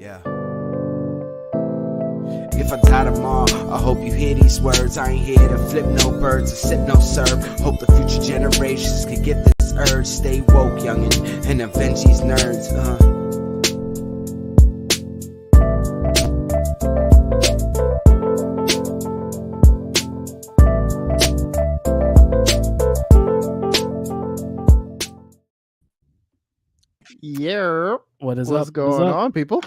Yeah. If I die tomorrow, I hope you hear these words. I ain't here to flip no birds or sip no syrup. Hope the future generations can get this urge. Stay woke, youngin', and avenge these nerds. Yeah. What's going on, people?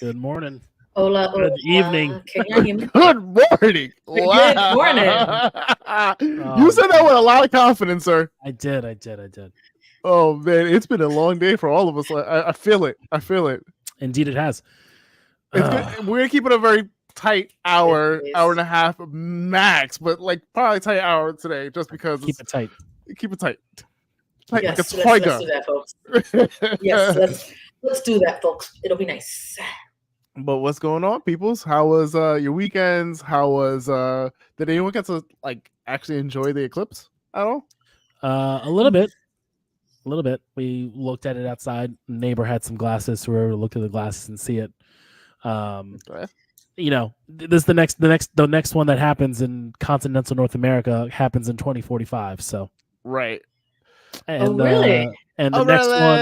Good morning. Hola, Good evening. Can y'all hear me? Good morning. Good morning. You said that with a lot of confidence, sir. I did. Oh man, it's been a long day for all of us. I feel it. Indeed, it has. It's good. We're gonna keep it a very tight hour and a half max, but like probably tight hour today, just because. Keep it tight. Keep it tight. Yes, let's do that, folks. Yes, let's do that, folks. It'll be nice. But what's going on, peoples? How was your weekends? How was did anyone get to like actually enjoy the eclipse at all? A little bit. We looked at it outside. Neighbor had some glasses, so we were able to look at the glasses and see it. Okay. You know, this the next one that happens in continental North America happens in 2045. So right. And, really? And the next one,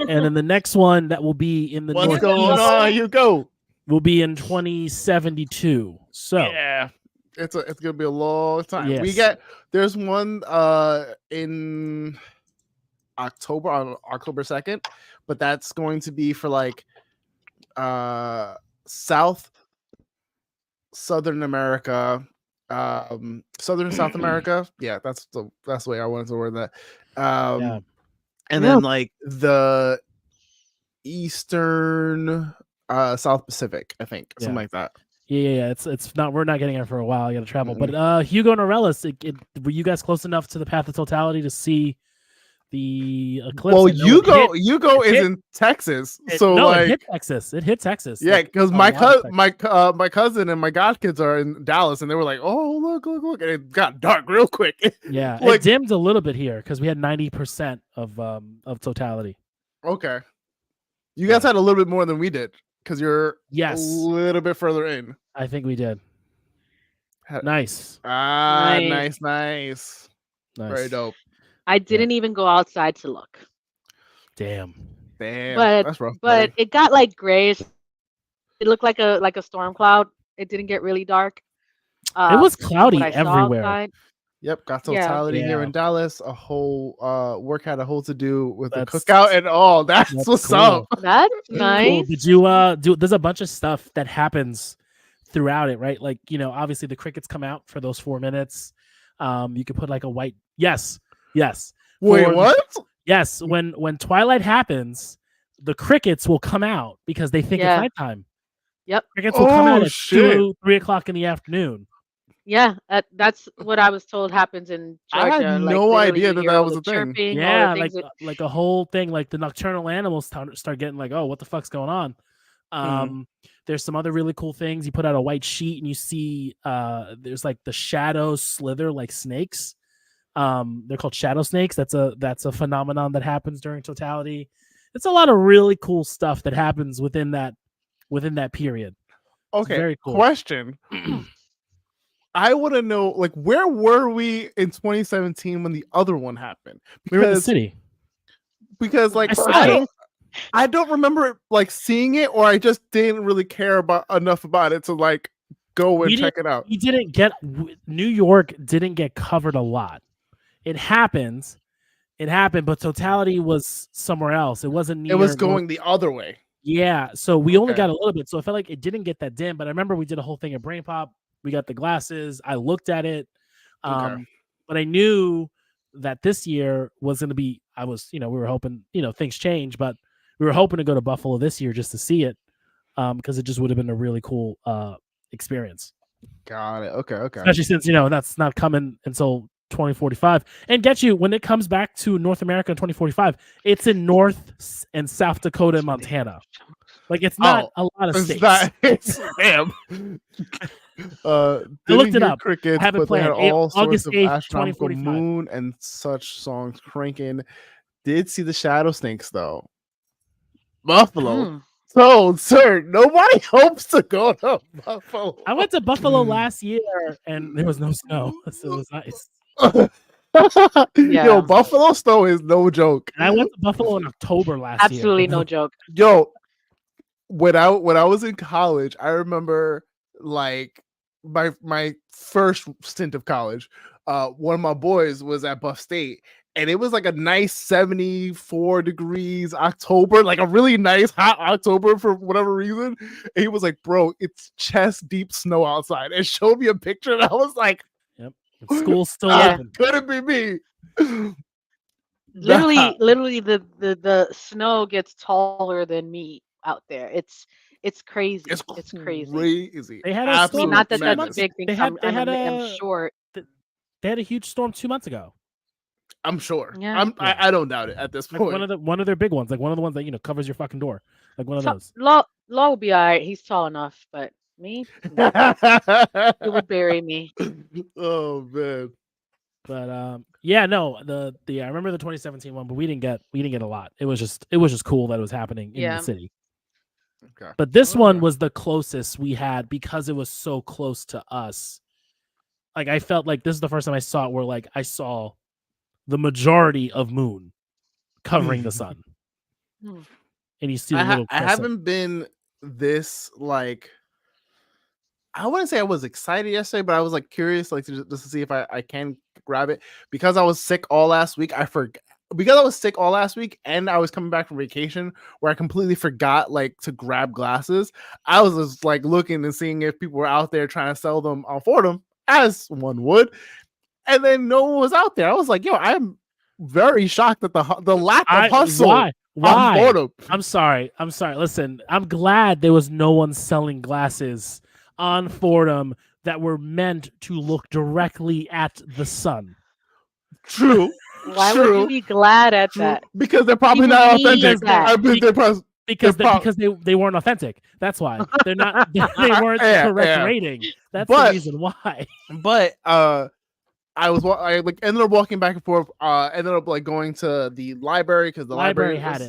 and then the next one that will be in the What's going on? You go. Will be in 2072. So yeah, it's gonna be a long time. Yes. There's one in October on October 2nd, but that's going to be for like Southern America. Southern South America. Yeah, that's the way I wanted to word that. And then like the Eastern South Pacific, I think, something like that. Yeah. It's not. We're not getting it for a while. You got to travel. But Hugo and Aurelius, were you guys close enough to the path of totality to see the eclipse? Well, Hugo is in Texas, so it hit Texas. It hit Texas. Yeah, because my cousin and my godkids are in Dallas, and they were like, "Oh, look!" and it got dark real quick. Yeah, like, it dimmed a little bit here because we had 90% of totality. Okay, you guys had a little bit more than we did because you're a little bit further in. I think we did. Nice. Nice. Very dope. I didn't even go outside to look. Damn. That's rough. But it got like grayish. It looked like a storm cloud. It didn't get really dark. It was cloudy everywhere. Yep, got totality here in Dallas. A whole work had a whole to do with the cookout and all. That's what's cool. up. That's nice. Cool. Did you there's a bunch of stuff that happens throughout it, right? Like, you know, obviously the crickets come out for those 4 minutes. You could put like a white Yes. Wait, what? Yes, when twilight happens, the crickets will come out because they think it's nighttime. Yep. Crickets will come out at 2, 3 o'clock in the afternoon. Yeah, that's what I was told happens in Georgia. I had no idea that was a thing. Yeah, like a whole thing. Like the nocturnal animals start getting like, oh, what the fuck's going on? There's some other really cool things. You put out a white sheet and you see there's like the shadows slither like snakes. They're called shadow snakes. That's a phenomenon that happens during totality. It's a lot of really cool stuff that happens within that period. Okay, it's very cool. Question. I want to know, like, where were we in 2017 when the other one happened? We were in the city. Because like I don't remember like seeing it, or I just didn't really care enough about it to like go and check it out. New York didn't get covered a lot. It happened, but totality was somewhere else. It wasn't near. It was going the other way. Yeah, so we only got a little bit. So I felt like it didn't get that dim. But I remember we did a whole thing at Brain Pop. We got the glasses. I looked at it, but I knew that this year was going to be. We were hoping, things change, but we were hoping to go to Buffalo this year just to see it, because it just would have been a really cool experience. Got it. Okay. Especially since that's not coming until 2045, and get you when it comes back to North America in 2045. It's in North and South Dakota and Montana. Like it's not a lot of states. Damn. I looked it up. Crickets, have it planned. All August sorts 8th, of astronomical 2045. moon and such songs cranking. Did see the shadow snakes though. Buffalo. So, sir, nobody hopes to go to Buffalo. I went to Buffalo last year and there was no snow, so it was nice. Yo, Buffalo snow is no joke. And I went to Buffalo in October last year. Absolutely no joke. Yo, when I was in college, I remember like my first stint of college. One of my boys was at Buff State, and it was like a nice 74 degrees October, like a really nice hot October for whatever reason. And he was like, "Bro, it's chest deep snow outside," and showed me a picture, and I was like, "Yep, school's still open." Couldn't be me. Literally, the snow gets taller than me out there. It's crazy. It's crazy. They had a storm. Not that that's a big thing. I'm short. They had a huge storm 2 months ago. I'm sure. Yeah. I don't doubt it at this point. One of their big ones, like one of the ones that covers your fucking door, like one of those. Law will be all right. He's tall enough, but me, it would bury me. Oh man. But I remember the 2017 one, but we didn't get a lot. It was just cool that it was happening in the city. Okay. But this one was the closest we had because it was so close to us. Like I felt like this is the first time I saw it where like I saw the majority of moon covering the sun. And you see I haven't been this like I wouldn't say I was excited yesterday, but I was like curious, like just to see if I can grab it because I was sick all last week. Because I was sick all last week and I was coming back from vacation where I completely forgot like to grab glasses. I was just like looking and seeing if people were out there trying to sell them on Fordham, as one would, and then no one was out there. I was like, yo, I'm very shocked at the lack of hustle. Why? I'm sorry. Listen, I'm glad there was no one selling glasses on Fordham that were meant to look directly at the sun. True. Why would you be glad at that? Because they're probably not authentic. Because they weren't authentic. That's why they're not. They weren't the correct rating. That's the reason why. But I ended up walking back and forth. Ended up like going to the library because the library had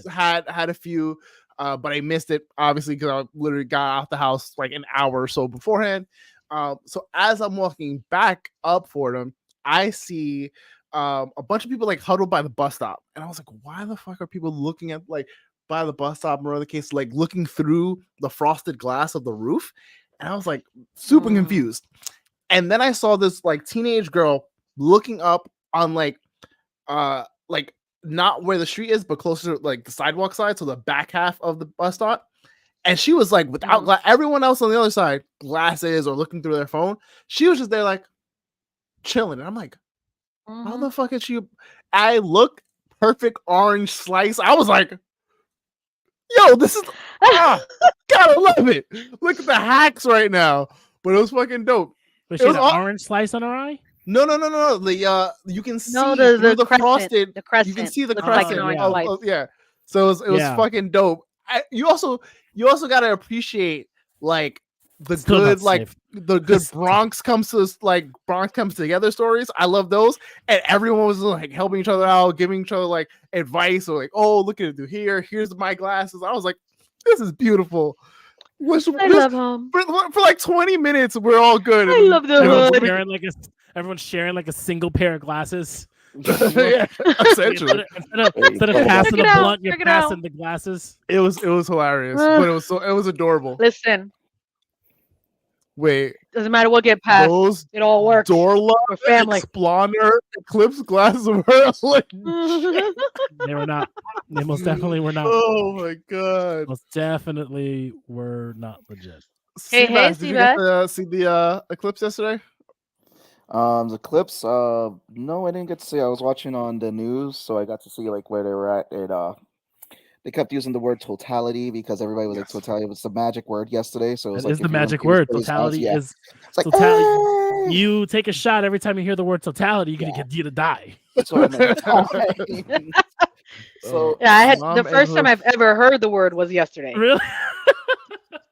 a few. But I missed it obviously because I literally got out the house like an hour or so beforehand. So as I'm walking back up Fordham, I see a bunch of people like huddled by the bus stop, and I was like, why the fuck are people looking at like by the bus stop, or in the case like looking through the frosted glass of the roof? And I was like super confused. And then I saw this like teenage girl looking up on like not where the street is, but closer to like the sidewalk side, so the back half of the bus stop. And she was like without everyone else on the other side, glasses or looking through their phone. She was just there like chilling. And I'm like, how the fuck is she? I looked perfect orange slice. I was like, yo, this is gotta love it. Look at the hacks right now. But it was fucking dope. Was she an orange slice on her eye? No. The you can see the frosted. The crescent. You can see the crescent. Yeah. So it was fucking dope. You also gotta appreciate like the good Bronx comes together stories. I love those, and everyone was like helping each other out, giving each other like advice, or like, oh, look at it here's my glasses. I was like, this is beautiful. I love home. For like 20 minutes, we're all good. I love the hood. Everyone's sharing like a single pair of glasses. Yeah, essentially. Instead of passing the blunt, you're passing the glasses. It was hilarious, but it was adorable. Listen. Wait. Doesn't matter what get passed. It all works. Door lock, for family. Explorer, Eclipse glasses were like they were not. They most definitely were not. Oh my god. Most definitely were not legit. Hey, did you get to see the Eclipse yesterday? The Eclipse, no, I didn't get to see. I was watching on the news, so I got to see like where they were at. They kept using the word totality because everybody was like totality. It was the magic word yesterday, so it was the magic word. Totality is like, totality. You take a shot every time you hear the word totality. You're gonna get you to die. So I had the first time I've ever heard the word was yesterday. Really?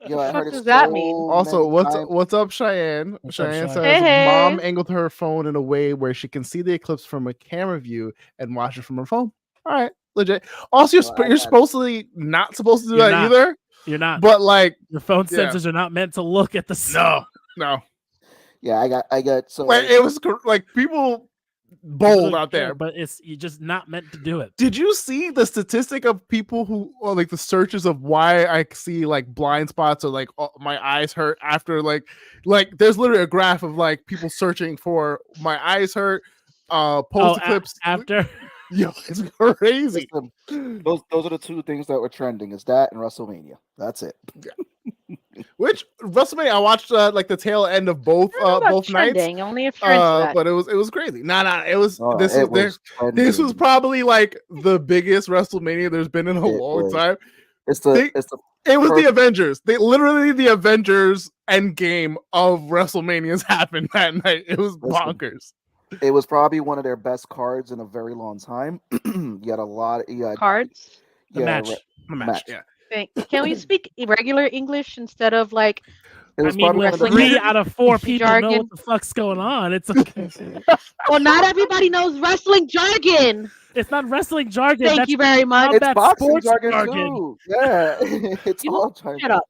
Yo, I heard what does that mean? Also, what's up, Cheyenne? Cheyenne says mom angled her phone in a way where she can see the eclipse from a camera view and watch it from her phone. All right, legit. Also, you're supposedly not supposed to do that either. You're not. But like your phone sensors are not meant to look at the sun. No. Yeah, I got so like, it was like people bold out there, but you're just not meant to do it. Did you see the statistic of people who like the searches of why I see like blind spots or like my eyes hurt after like there's literally a graph of like people searching for my eyes hurt post eclipse after. Yo, it's crazy. Those are the two things that were trending. Is that and WrestleMania? That's it. Yeah. Which WrestleMania I watched like the tail end of both nights. Only if you're but it was crazy. It was this was probably like the biggest WrestleMania there's been in a long time. It was the Avengers. The Avengers Endgame of WrestleManias happened that night. It was bonkers. It was probably one of their best cards in a very long time. You had a lot of cards. The match. Yeah. Can we speak regular English instead of like? I mean, 3 out of 4 people know what the fuck's going on. It's okay. Well, not everybody knows wrestling jargon. It's not wrestling jargon. Thank you very much. It's boxing jargon too. Yeah, it's all jargon. Shut up.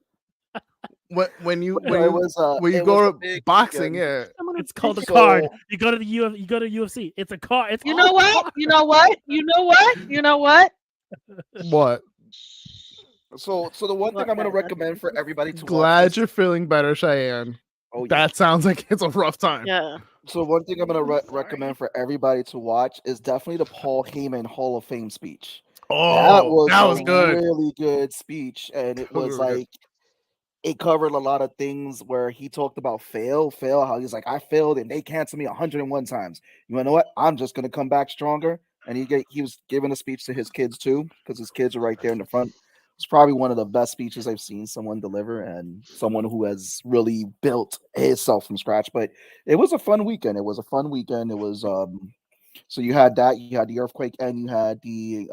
When you go to boxing, weekend. It's called a card. You go to the UFC. It's a card. It's You know what? What? So the one thing I'm going to recommend for everybody to watch you're feeling better, Cheyenne. Oh, yeah. That sounds like it's a rough time. Yeah. So one thing I'm going to recommend for everybody to watch is definitely the Paul Heyman Hall of Fame speech. Oh, that was good. Really good speech, and it was like it covered a lot of things where he talked about fail, how he's like, I failed and they canceled me 101 times. You know what? I'm just going to come back stronger. And he was giving a speech to his kids too, because his kids are right there in the front. It's probably one of the best speeches I've seen someone deliver, and someone who has really built himself from scratch. But it was a fun weekend. It was so you had that, you had the earthquake, and you had the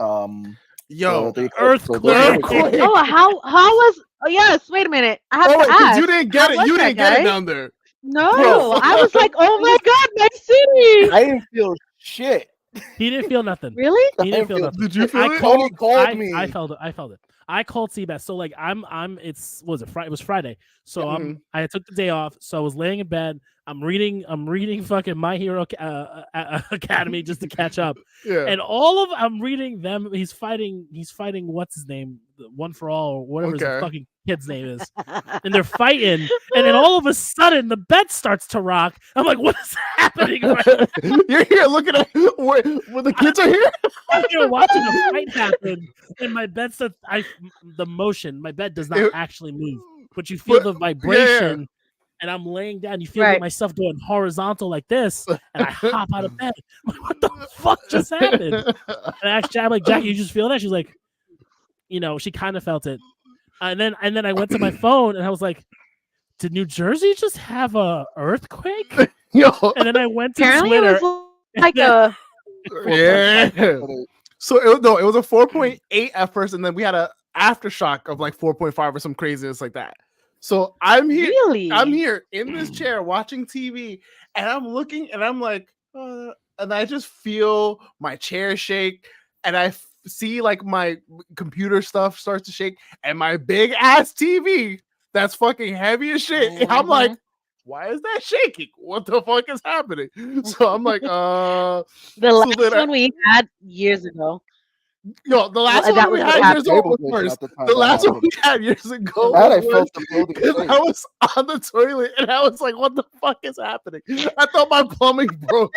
earthquake. Oh, how was? Oh yes. Wait a minute. I have to ask. You didn't get it. You didn't get it down there. No, I was like, oh my god, my city. I didn't feel shit. He didn't feel nothing. Really? He didn't feel nothing. Did you feel it? Called me. I felt it. I called Seabass. So like it was Friday. So I took the day off. So I was laying in bed. I'm reading fucking My Hero Academy just to catch up. Yeah. And I'm reading them. He's fighting what's his name? One for All or whatever his fucking kid's name is. And they're fighting. And then all of a sudden the bed starts to rock. I'm like, what is happening? You're here looking at where the kids are here? I'm here watching a fight happen. And my bed starts the motion. My bed does not actually move. But you feel the vibration. Yeah. And I'm laying down. You feel myself going horizontal like this, and I hop out of bed. I'm like, what the fuck just happened? And I'm like, Jackie, you just feel that? She's like, she kind of felt it. And then I went to my phone, and I was like, did New Jersey just have a earthquake? Yo. And then I went to Apparently Twitter. It was like a So it was a 4.8 at first, and then we had a aftershock of like 4.5 or some craziness like that. So I'm here. Really? I'm here in this chair watching TV, and I'm looking, and I'm like, and I just feel my chair shake, and I see like my computer stuff starts to shake, and my big ass TV that's fucking heavy as shit. And I'm like, why is that shaking? What the fuck is happening? So I'm like, the last one we had years ago. Yo, the last one we had years ago was first. The last one we had years ago. I felt the building. I was on the toilet and I was like, what the fuck is happening? I thought my plumbing broke.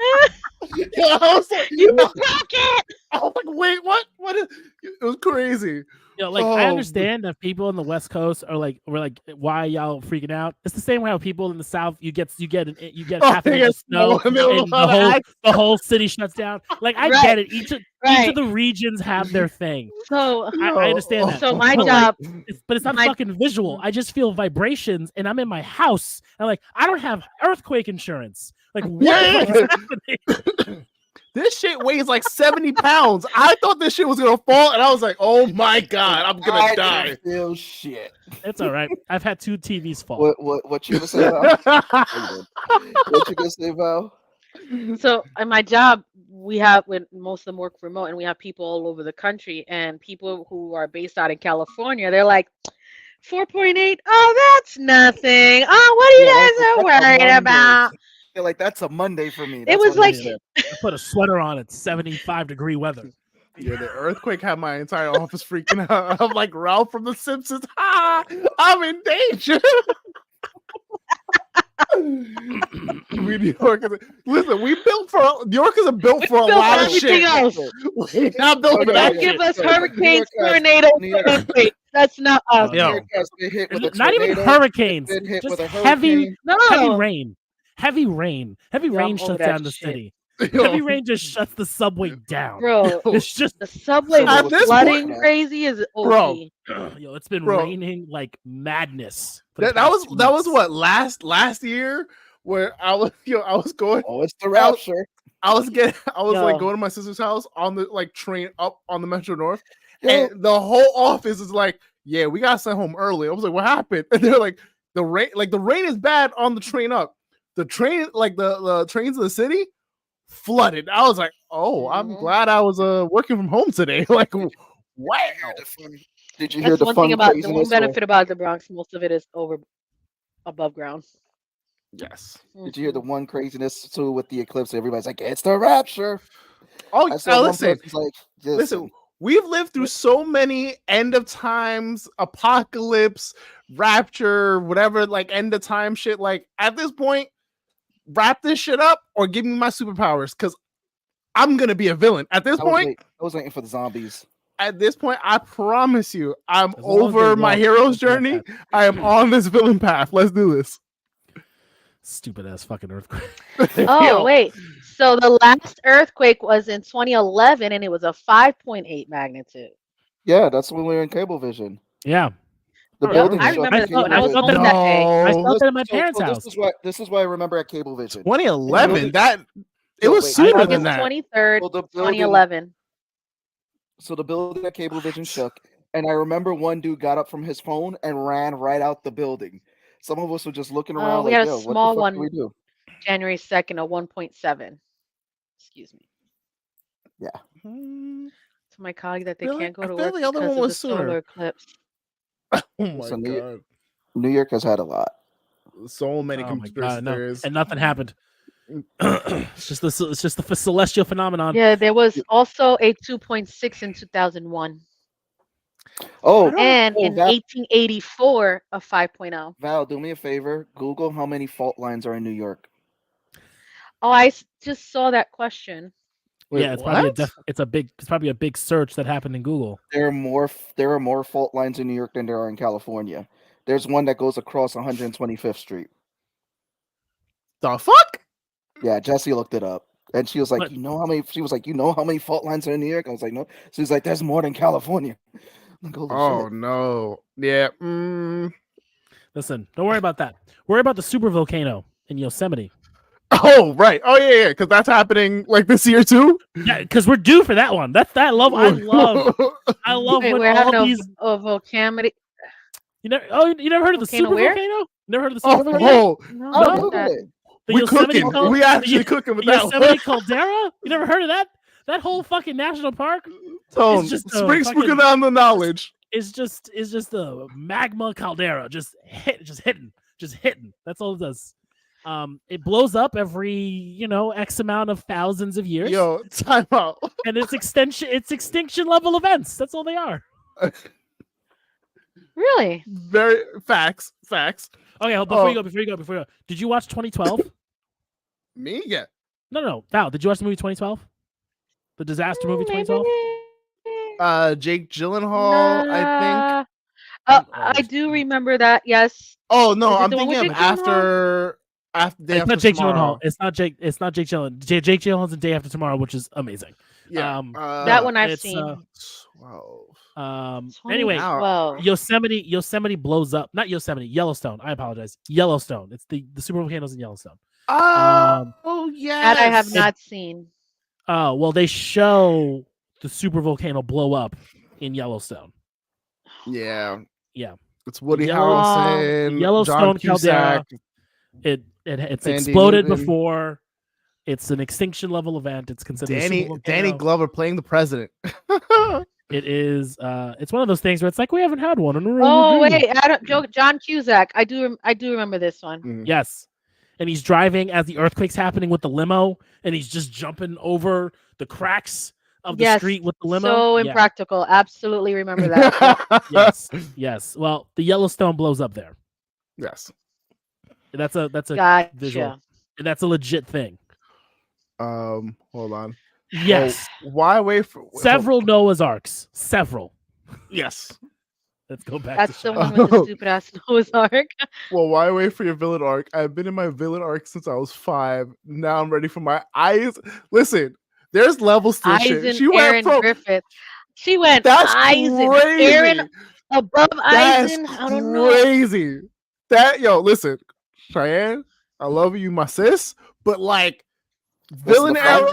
I was like, you broke it. I was like, wait, what? What is it was crazy. I understand that people in the West Coast are like, why y'all freaking out? It's the same way how people in the South you get half an inch of snow and the whole city shuts down. Like I get it. Each of the regions have their thing. So I understand that. So my job, but it's not fucking visual. I just feel vibrations, and I'm in my house. And I don't have earthquake insurance. Like what is happening? This shit weighs like 70 pounds. I thought this shit was gonna fall, and I was like, "Oh my god, I'm gonna die." Feel shit. It's all right. I've had 2 TVs fall. What you gonna say, Val? What you gonna say, Val? So in my job, we have when most of them work remote, and we have people all over the country, and people who are based out in California, they're like 4.8. Oh, that's nothing. Oh, what are you guys worried about? They're like, that's a Monday for me. It That's was what like they said. I put a sweater on at 75-degree weather. Yeah, the earthquake had my entire office freaking out. I'm like Ralph from The Simpsons. I'm in danger. New York listen, New Yorkers are built for a lot of shit. We're not built for that. Don't give us hurricanes, tornadoes, earthquakes. That's not us. Not even hurricanes. Just heavy rain. Heavy rain shuts down the city. Heavy rain just shuts the subway down. Bro, it's just the subway flooding crazy is OP. Yo, it's been raining like madness. That was what last year where I was going. Oh, it's the rapture. I was like going to my sister's house on the train up on the Metro North, and the whole office is like, yeah, we got sent home early. I was like, what happened? And they're like, the rain is bad on the train up. The train, the trains in the city, flooded. I was like, oh, I'm glad I was working from home today. Like, wow. Did you hear the one benefit about the Bronx? Most of it is above ground. Yes. Did you hear the one craziness too with the eclipse? Everybody's like, it's the rapture. Oh, listen. We've lived through so many end of times, apocalypse, rapture, whatever, like end of time shit. Like at this point, wrap this shit up or give me my superpowers, because I'm gonna be a villain. At this point, I was waiting for the zombies. At this point, I promise you, I'm over my hero's journey. I am on this villain path. Let's do this. Stupid ass fucking earthquake. Oh, wait. So the last earthquake was in 2011, and it was a 5.8 magnitude. Yeah, that's when we were in Cablevision. Yeah. The building. I remember that. I was home that day. I felt it at my parents' house. This is why I remember at Cablevision. 2011. It was sooner than that. 23rd, 2011. So the building at Cablevision shook, and I remember one dude got up from his phone and ran right out the building. Some of us were just looking around. We like, had a small one. We do? January 2nd, a 1.7. Excuse me. Yeah. To my colleague that they can't go to work the other one was sooner. Solar eclipse. Oh my god. New York has had a lot. So many conspiracy theories, and nothing happened. It's just the celestial phenomenon. Yeah, there was also a 2.6 in 2001. Oh, and in 1884, a 5.0. Val, do me a favor. Google how many fault lines are in New York. Oh, I just saw that question. Wait, yeah, it's probably a big search that happened in Google. There are more fault lines in New York than there are in California. There's one that goes across 125th Street. The fuck? Yeah, Jessie looked it up, and she was like, "You know how many?" She was like, "You know how many fault lines are in New York?" I was like, "No." She was like, "There's more than California." Like, shit. No, yeah. Listen, don't worry about that. Worry about the super volcano in Yosemite. Oh right. Oh yeah. Because that's happening like this year too. Yeah, because we're due for that one. I love Wait, when we're all having these volcano. You never heard of the super volcano? Never heard of the super volcano? No. We cooking. We actually cooking with that Yosemite caldera. You never heard of that? That whole fucking national park. Tone, sprinkle down the knowledge. It's just a magma caldera, just hitting. That's all it does. It blows up every X amount of thousands of years. Yo, time out. And it's extinction level events. That's all they are. Really? Very facts. Okay, before you go. Did you watch 2012? Me? Yeah. No. Val, did you watch the movie 2012? The disaster movie 2012? Jake Gyllenhaal, I think. I do remember that. Yes. Oh no, I'm thinking of after. It's not Jake Gyllenhaal. It's not Jake Gyllenhaal. Jake Gyllenhaal's in Day After Tomorrow, which is amazing. Yeah. That one I've seen. 12. Anyway, Yosemite blows up. Not Yosemite, Yellowstone. I apologize. Yellowstone. It's the super volcanoes in Yellowstone. Oh yeah. That I have not seen. Oh well, they show the super volcano blow up in Yellowstone. Yeah. It's Woody Harrelson, Yellowstone John Cusack, caldera. It's exploded before. It's an extinction level event. It's considered Danny Glover playing the president. It is. It's one of those things where it's like we haven't had one. Wait, John Cusack. I do remember this one. Mm. Yes, and he's driving as the earthquake's happening with the limo, and he's just jumping over the cracks of the street with the limo. So impractical. Absolutely remember that. Yes. Well, the Yellowstone blows up there. Yes. That's a gotcha. visual. And that's a legit thing. Hold on. Yes. Why wait for several Noah's Arks? Several. Yes. Let's go back. That's the one with the stupid ass Noah's Ark. Well, why wait for your villain arc? I've been in my villain arc since I was 5. Now I'm ready for my eyes. Listen, there's levels to this shit. She went from Griffith. She went Eisen, Aaron above Eisen. I don't know. Crazy. Listen, Cheyenne, I love you, my sis, but like villain era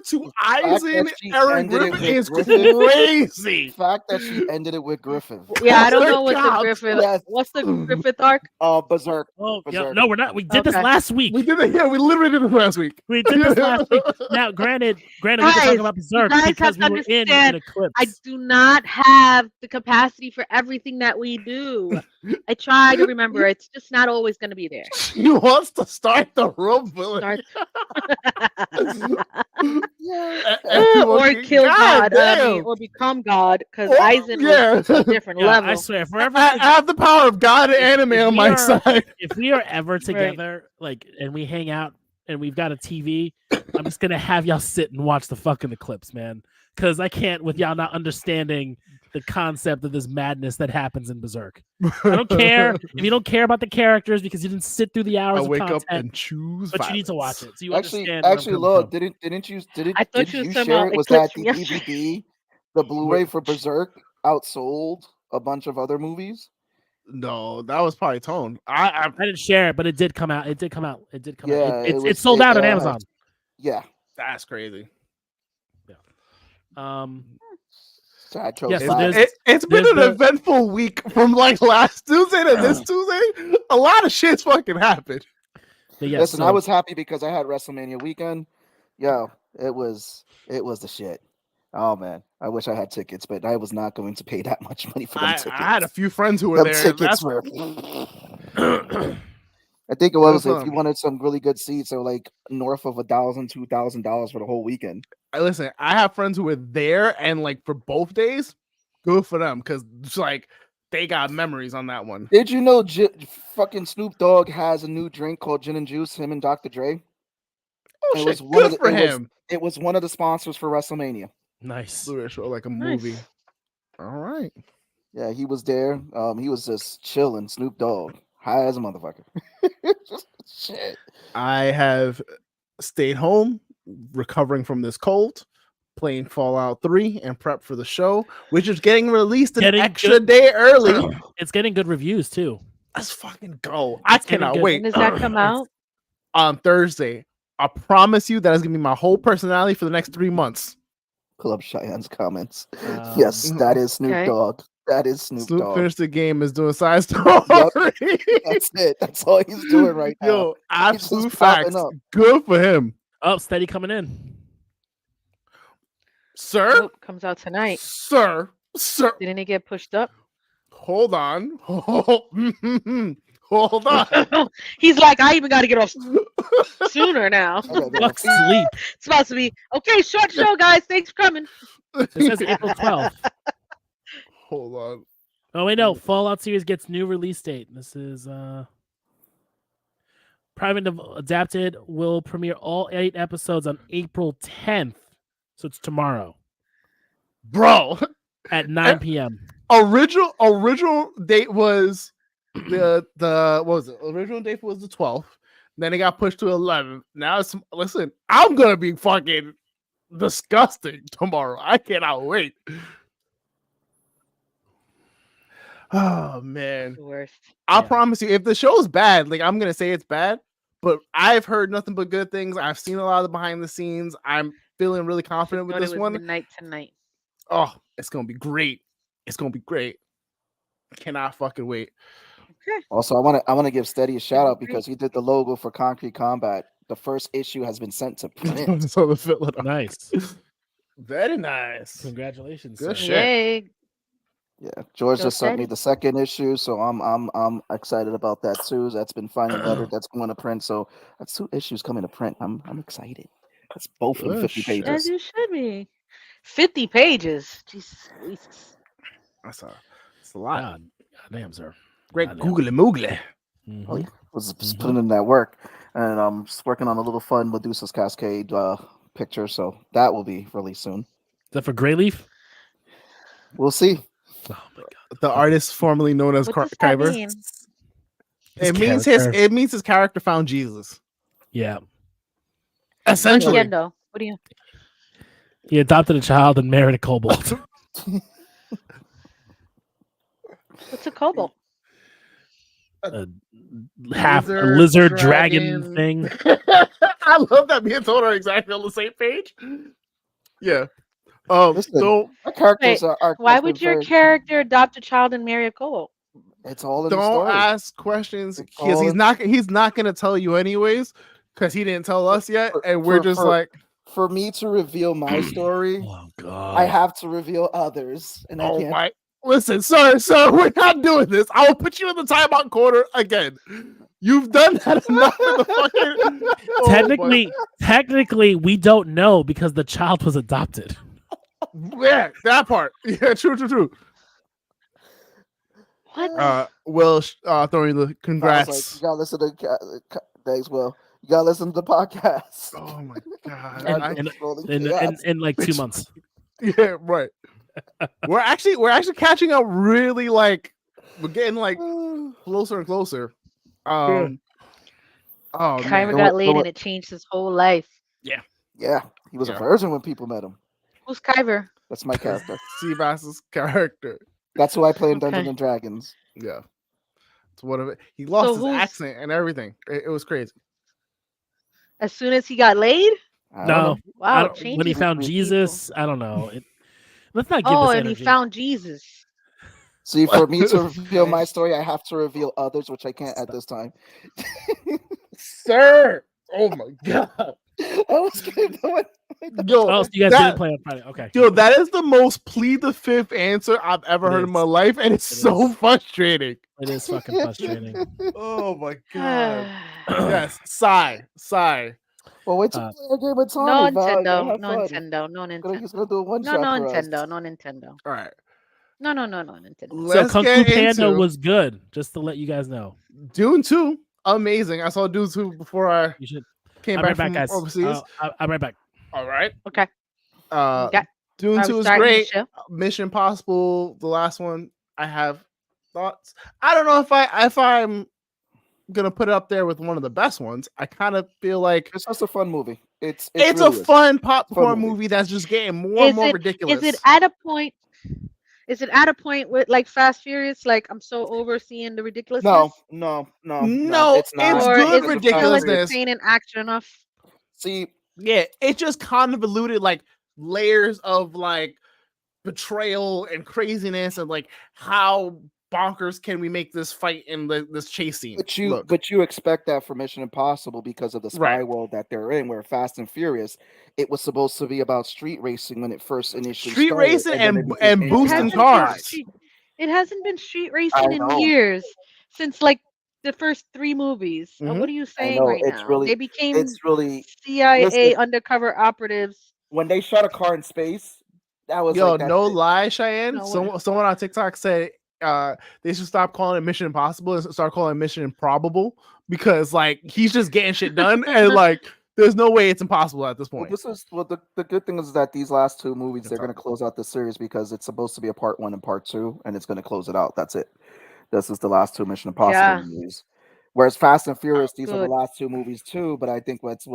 to Eisen, Aaron Griffith is crazy. The fact that she ended it with Griffith. Yeah, I don't know what the Griffith. Yes. What's the Griffith arc? Berserk. Oh, Berserk. No, we're not. We did this last week. We did it. Yeah, we literally did it last week. We did this last week. Now, granted, we can talk about Berserk because we were in Eclipse. I do not have the capacity for everything that we do. I try to remember. It's just not always going to be there. She wants to start the room, villain. Or kill God, or become God, because Eisen was a different level. I swear, I have the power of God and anime on my side. If we are ever together, and we hang out, and we've got a TV, I'm just gonna have y'all sit and watch the fucking Eclipse, man. Because I can't with y'all not understanding the concept of this madness that happens in Berserk. I don't care if you don't care about the characters because you didn't sit through the hours of content. Up and choose, but you need to watch it. So you actually, Lord, didn't you share it? Was that the DVD, the Blu-ray for Berserk outsold a bunch of other movies? No, that was probably Tone. I didn't share it, but it did come out. It did come out. It's sold out on Amazon. Yeah, that's crazy. It's been an eventful week from like last Tuesday to this Tuesday. A lot of shit's fucking happened. Listen, I was happy because I had WrestleMania weekend. Yo, it was the shit. Oh man, I wish I had tickets, but I was not going to pay that much money for them tickets. I had a few friends who were there. Tickets were. I think it was if you wanted some really good seats, they were like north of $1,000, $2,000 for the whole weekend. Listen, I have friends who were there and like for both days, good for them because it's like they got memories on that one. Did you know fucking Snoop Dogg has a new drink called Gin and Juice? Him and Dr. Dre. Oh shit! Good for him. It was one of the sponsors for WrestleMania. Nice. Like a movie. All right. Yeah, he was there. He was just chilling. Snoop Dogg. High as a motherfucker. Shit. I have stayed home, recovering from this cold, playing Fallout 3, and prep for the show, which is getting released an extra day early. It's getting good reviews too. Let's fucking go. I cannot wait. When does that come out? On Thursday. I promise you that is going to be my whole personality for the next 3 months. Club Cheyenne's comments. Yes, that is Snoop Dogg. That is Snoop Dogg. Finished the game is doing side story. Yep. That's it. That's all he's doing right now. Yo, absolute facts. Good for him. Oh, Steady coming in. Sir? Comes out tonight. Sir. Didn't he get pushed up? Hold on. Hold on. He's like, I even got to get off sooner now. Fuck sleep. It's supposed to be, okay, short show, guys. Thanks for coming. It says April 12th. Hold on. Oh, wait, no. Fallout series gets new release date. This is Private Adapted will premiere all 8 episodes on April 10th. So it's tomorrow. Bro. At 9 p.m. Original date was the what was it? Original date was the 12th. Then it got pushed to 11th. Now it's listen, I'm gonna be fucking disgusting tomorrow. I cannot wait. Oh man. The worst. I promise you, if the show's bad, like I'm gonna say it's bad, but I've heard nothing but good things. I've seen a lot of the behind the scenes. I'm feeling really confident with this one. Midnight tonight. Oh, it's gonna be great. It's gonna be great. Cannot fucking wait. Okay. Also, I want to give Steady a shout out because he did the logo for Concrete Kombat The first issue has been sent to print. So the filler. Nice. Very nice. Congratulations. Good sir. shit. Yay. Yeah, George So just sent me excited. the second issue, so I'm excited about that too. That's been finally lettered. That's going to print. So that's 2 issues coming to print. I'm excited. That's both of them Good 50 shit. As pages. you should be. 50 pages. Jesus. That's a lot. God damn, sir. Great Goddamn. googly moogly. Oh yeah, was just putting in that work, and I'm just working on a little fun Medusa's Cascade picture. So that will be released soon. Is that for Greyleaf? We'll see. Oh my god. The artist formerly known as What does that Kyber. mean? It means his character found Jesus. Yeah. Essentially. Nintendo. What do you? He adopted a child and married a kobold. What's a kobold? Half a lizard dragon thing. I love that me and Tony are exactly on the same page. Yeah. Listen, So our characters Wait, are why would your character adopt a child and marry a kobold? It's all in the don't story. ask questions It's because all he's not gonna tell you anyways because he didn't tell us yet, and we're just like, for me to reveal my story, Oh god. I have to reveal others, and I oh can't. my. Listen, sir, we're not doing this. I will put you in the timeout corner again. You've done that enough in the fucking. Technically, we don't know because the child was adopted. Yeah, that part. Yeah, true. What? Will throwing the congrats. I was like, you gotta listen to thanks, Will. You gotta listen to the podcast. Oh my god! In like 2 months. Yeah, right. we're actually catching up. Really, like we're getting like closer and closer. Oh, Kyber got laid and it changed his whole life. Yeah, he was a virgin when people met him. Who's Kyber? That's my character. Seabass's character. That's who I play in Dungeons and Dragons. Yeah, it's one of it. He lost his accent and everything. It was crazy. As soon as he got laid? No. Wow. When he found Jesus, I don't know. Let's not give Oh, this and energy. he found Jesus. See, for me to reveal my story, I have to reveal others, which I can't at this time. Sir! Oh my god. I was kidding. Yo, so you guys didn't play on Friday. Okay. Yo, that is the most plead the fifth answer I've ever heard in my life, and it's so frustrating. It is fucking frustrating. Oh my god. Yes, sigh. Well, wait till play a game with Tommy. No Nintendo. No Nintendo. All right. No, Nintendo. So Kung Fu Panda was good, just to let you guys know. Dune 2, amazing. I saw Dune 2 before I came back from guys. overseas. I'm right back. All right. Okay. Dune 2 is great. Mission Impossible, the last one, I have thoughts. I don't know if I'm gonna put it up there with one of the best ones. I kind of feel like it's just a fun movie. It's really a fun popcorn movie that's just getting more and more ridiculous. Is it at a point? Is it at a point with like Fast Furious? Like I'm so over seeing the ridiculousness. No. It's not. It's good ridiculousness. Entertaining action enough. See, yeah, it just convoluted like layers of like betrayal and craziness and like how bonkers can we make this fight in this chase scene? But you expect that for Mission Impossible because of the spy world that they're in, where Fast and Furious, it was supposed to be about street racing when it first initially started. Racing and boosting cars. It hasn't been street racing in years since like the first 3 movies. What are you saying right now? They became CIA undercover operatives. When they shot a car in space, that was lie, Cheyenne. Someone on TikTok said they should stop calling it Mission Impossible and start calling it Mission Improbable because like he's just getting shit done and like there's no way it's impossible at this point. The good thing is that these last 2 movies they're going to close out the series because it's supposed to be a part 1 and part 2 and it's going to close it out. That's it. This is the last 2 Mission Impossible movies. Whereas Fast and Furious, these are the last 2 movies too. But I think what's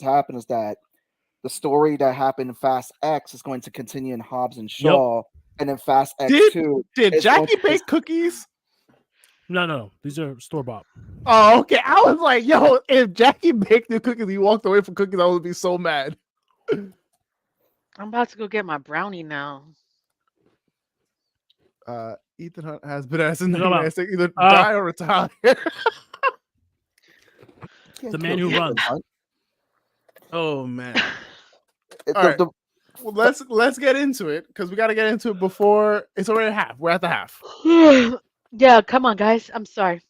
happened is that the story that happened in Fast X is going to continue in Hobbs and Shaw. And then Fast X2. Did Jackie bake cookies? No. These are store-bought. Oh, okay. I was like, yo, if Jackie baked the cookies and you walked away from cookies, I would be so mad. I'm about to go get my brownie now. Ethan Hunt has been asked in the either die or retire. The man wwho runs. Oh man. All right. Well, let's get into it because we got to get into it before it's already at half. We're at the half. Yeah, come on, guys. I'm sorry.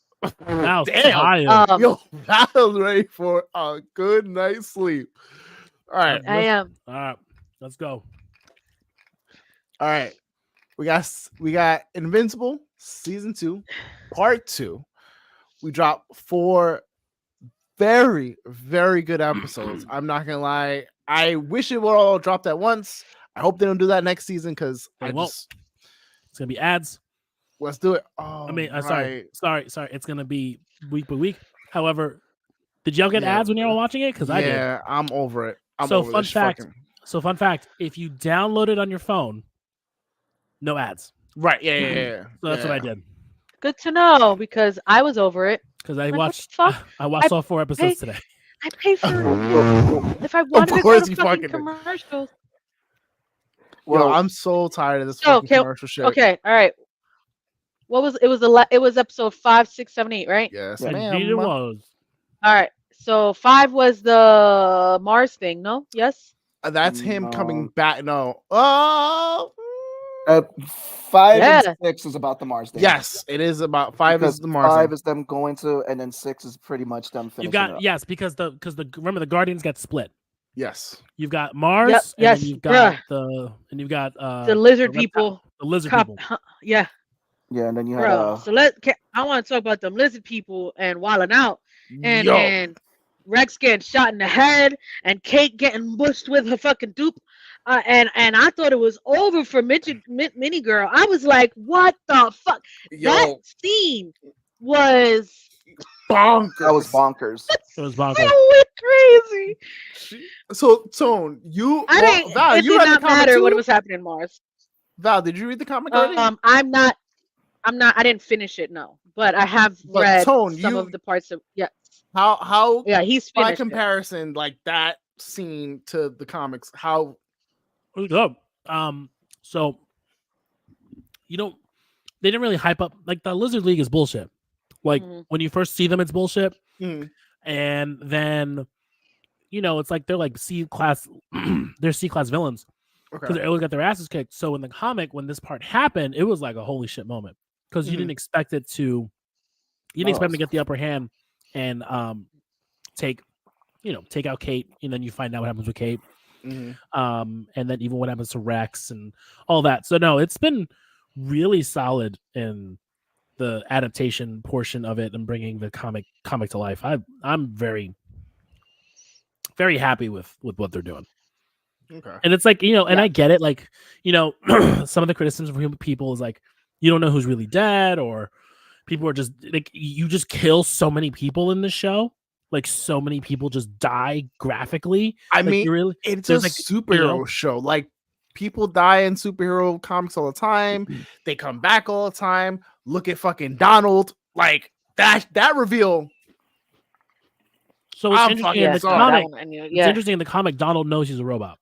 Now, Damn. Yo, I was ready for a good night's sleep. All right. I am. All right. Let's go. All right. We got Invincible season 2, part 2. We dropped 4 very, very good episodes. I'm not gonna lie. I wish it would all drop at once. I hope they don't do that next season because It's gonna be ads. Let's do it. Oh, I mean, sorry. It's gonna be week by week. However, did y'all get ads when you were watching it? Because I did. Yeah, I'm over it. Fun fact: if you download it on your phone, no ads. Right? Yeah. So that's what I did. Good to know because I was over it. Because I watched all 4 episodes today. I pay for if I wanted to go to fucking commercials. Well, I'm so tired of this fucking commercial shit. Okay, all right. What was it? It was episode 5, 6, 7, 8, right? Yes, indeed it was. All right. So 5 was the Mars thing, no? Yes. That's him coming back. No. 5 and 6 is about the Mars thing. Yes, it is about 5 is the Mars. 5 is them going to, and then 6 is pretty much them finishing. Because remember the Guardians got split. Yes. You've got Mars. Yep, and you've got the lizard people. The lizard people. Yeah. Yeah, and then you have. So I want to talk about them lizard people and wilding out, and Rex getting shot in the head, and Kate getting mushed with her fucking dupe. And I thought it was over for Mini Girl. I was like, what the fuck? That scene was bonkers. That was bonkers. It was bonkers. I went crazy. So, Tone, Val, it you did not matter what was happening in Mars. Val, did you read the comic already? I'm not. I didn't finish it, no. But I have read some of the parts of. Yeah. How? Yeah, he's finished. By comparison, like that scene to the comics, how? So they didn't really hype up, like, the Lizard League is bullshit. Like when you first see them, it's bullshit, and then it's like they're like C-class, they're C-class villains because they always got their asses kicked. So in the comic, when this part happened, it was like a holy shit moment because you didn't expect it to, expect them to get the upper hand and take out Kate, and then you find out what happens with Kate. And then even what happens to Rex and all that. So no, it's been really solid in the adaptation portion of it and bringing the comic to life. I'm very, very happy with what they're doing. Okay. And it's like, and I get it. Like, some of the criticism from people is like, you don't know who's really dead, or people are just like, you just kill so many people in the show. Like, so many people just die graphically. I mean, it's a superhero show. Like, people die in superhero comics all the time. They come back all the time. Look at fucking Donald. Like, that reveal. So it's interesting in the comic. It's interesting in the comic. Donald knows he's a robot.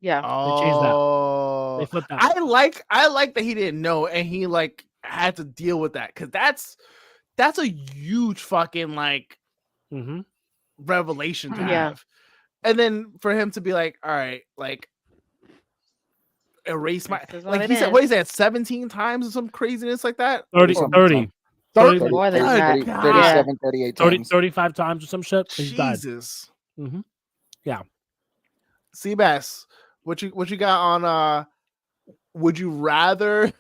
Yeah. They changed that. They flipped that. I like that he didn't know and he like had to deal with that, because that's a huge fucking like revelation to have. And then for him to be like, all right, like, erase my, like, he said, what is that, 17 times or some craziness like that? 30 more than that. 37, 38 times. 35 times or some shit. Jesus. Yeah. Seabass, what you got on would you rather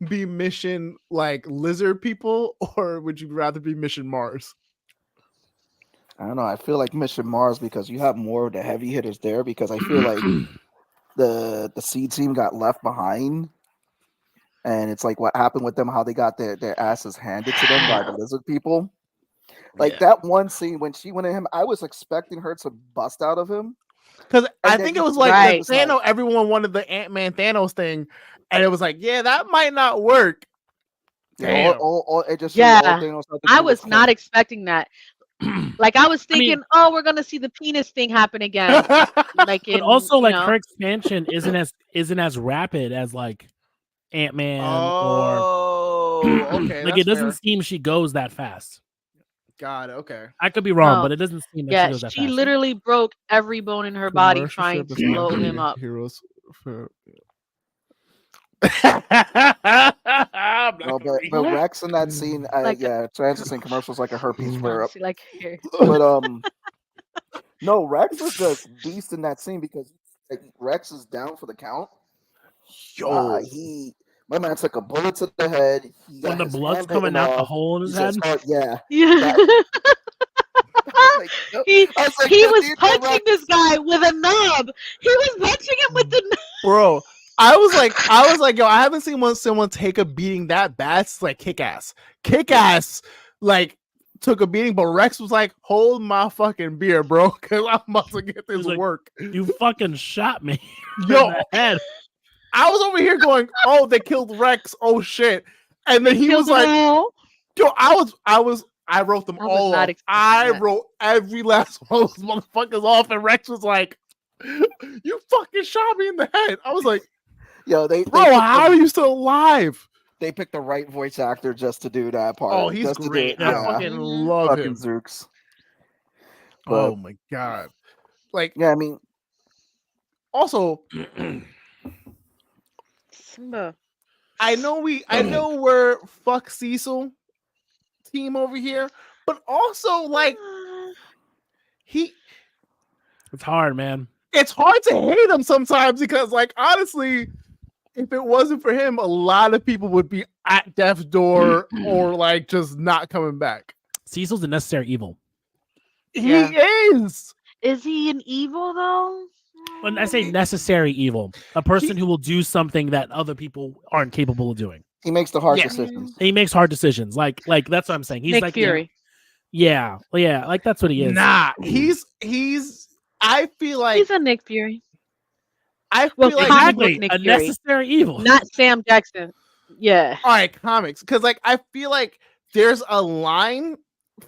be mission like lizard people, or would you rather be mission Mars? I don't know. I feel like Mission Mars because you have more of the heavy hitters there, because I feel like the C team got left behind, and it's like what happened with them, how they got their asses handed to them by the lizard people. Like that one scene when she went at him, I was expecting her to bust out of him. Because I think it was like the Thanos, everyone wanted the Ant-Man Thanos thing, and it was like, yeah, that might not work. I was not expecting that. Like, I was thinking, we're gonna see the penis thing happen again. Like, but also, her expansion isn't as rapid as like Ant-Man or okay. like, it doesn't seem she goes that fast. God. Okay. I could be wrong, No. but it doesn't seem like Yeah, she goes that she fast. literally broke every bone in her body trying Commercialship to is blow not him up. Heroes for. No, but Rex in that scene, Francis in commercials like a herpes flare up. See, like here. But no, Rex was just beast in that scene because Rex is down for the count. Yo, my man took a bullet to the head. He got When the his blood's hand coming bitten out the off. hole in his He head. says, yeah. Yeah. Like, He yo, was dude, punching Rex. this guy with a knob. He was punching him with the knob. bro. I was like, yo, I haven't seen someone take a beating that bad. It's like Kick Ass, like took a beating, but Rex was like, hold my fucking beer, bro, because I'm about to get this like, work. You fucking shot me. Yo, in the head. I was over here going, oh, they killed Rex. Oh shit. And then he was like, yo, I wrote them all off. I wrote every last one of those motherfuckers off, and Rex was like, you fucking shot me in the head. I was like, yo, how are you still alive? They picked the right voice actor just to do that part. Oh, he's great. I fucking love him. Zooks. Oh my god. Like, yeah, I mean, also, Simba. I know we're fuck Cecil team over here, but also like it's hard, man. It's hard to hate him sometimes because, like, honestly, if it wasn't for him, a lot of people would be at death's door or like just not coming back. Cecil's a necessary evil. He is. Is he an evil though? When I say necessary evil, a person who will do something that other people aren't capable of doing. He makes the hard decisions. He makes hard decisions. Like that's what I'm saying. He's Nick like Fury. Yeah, like that's what he is. Nah, he's. I feel like he's a Nick Fury. I feel like exactly Nick a Fury. necessary evil, not Sam Jackson. Yeah. All right, comics, because like I feel like there's a line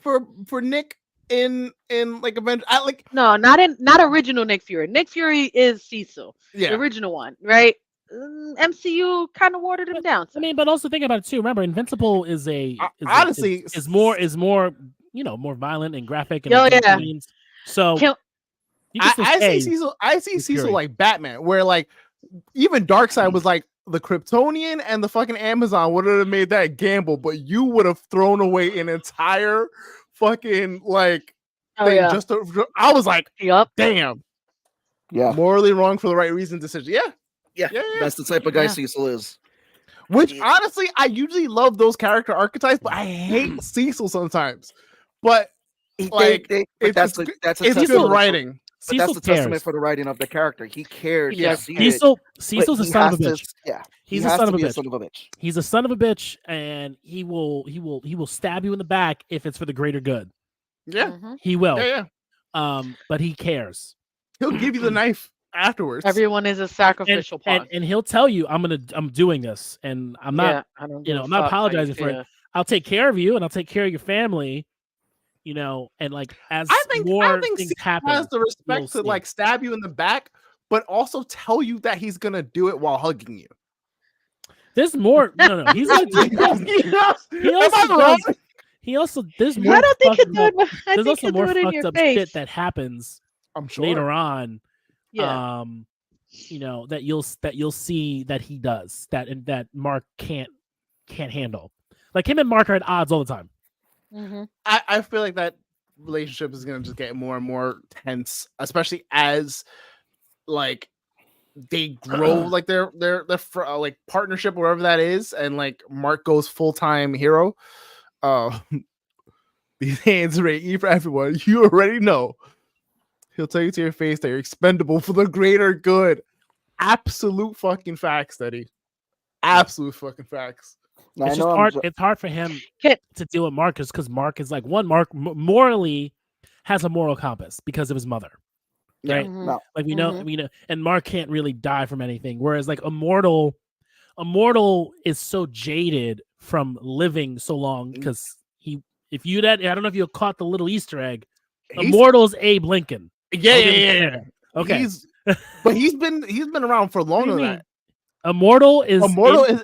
for Nick in like Avengers. No, not original Nick Fury. Nick Fury is Cecil, the original one, right? MCU kind of watered him down. I mean, but also think about it too. Remember, Invincible is honestly more more violent and graphic. And scenes. So I see Cecil like Batman, where like even Darkseid was like the Kryptonian and the fucking Amazon would have made that gamble, but you would have thrown away an entire fucking like thing just to, I was like, damn, morally wrong for the right reason decision. Yeah, that's the type of guy Cecil is. Which honestly, I usually love those character archetypes, but I hate Cecil sometimes. But like, it's good writing. But that's the testament for the writing of the character. He cares. Yeah. Cecil's a son of a bitch. He's a son of a bitch. He's a son of a bitch, and he will stab you in the back if it's for the greater good. Yeah, he will. Yeah. But he cares. He'll give you the knife afterwards. Everyone is a sacrificial pawn, and he'll tell you, I'm doing this, and I'm not. I'm not apologizing for it. I'll take care of you, and I'll take care of your family. And like as I think things happen, has the respect to like stab you in the back, but also tell you that he's gonna do it while hugging you. There's more. No. He's gonna do it. He also there's more. I don't think he'll do it. There's also more fucked up shit that happens. I'm sure later on. Yeah. That you'll see that he does that Mark can't handle. Like him and Mark are at odds all the time. Mm-hmm. I feel like that relationship is gonna just get more and more tense, especially as like they grow like their like partnership, whatever that is, and like Mark goes full-time hero. These hands are E for everyone. You already know. He'll tell you to your face that you're expendable for the greater good. Absolute fucking facts, Steady. Absolute fucking facts. Now, it's just hard. It's hard for him to deal with Mark because Mark is like Mark morally has a moral compass because of his mother, right? Mm-hmm. No. Like we know, and Mark can't really die from anything. Whereas like Immortal is so jaded from living so long because I don't know if you caught the little Easter egg. Immortal's Abe Lincoln. Yeah. Okay, But he's been around for longer than that. Immortal is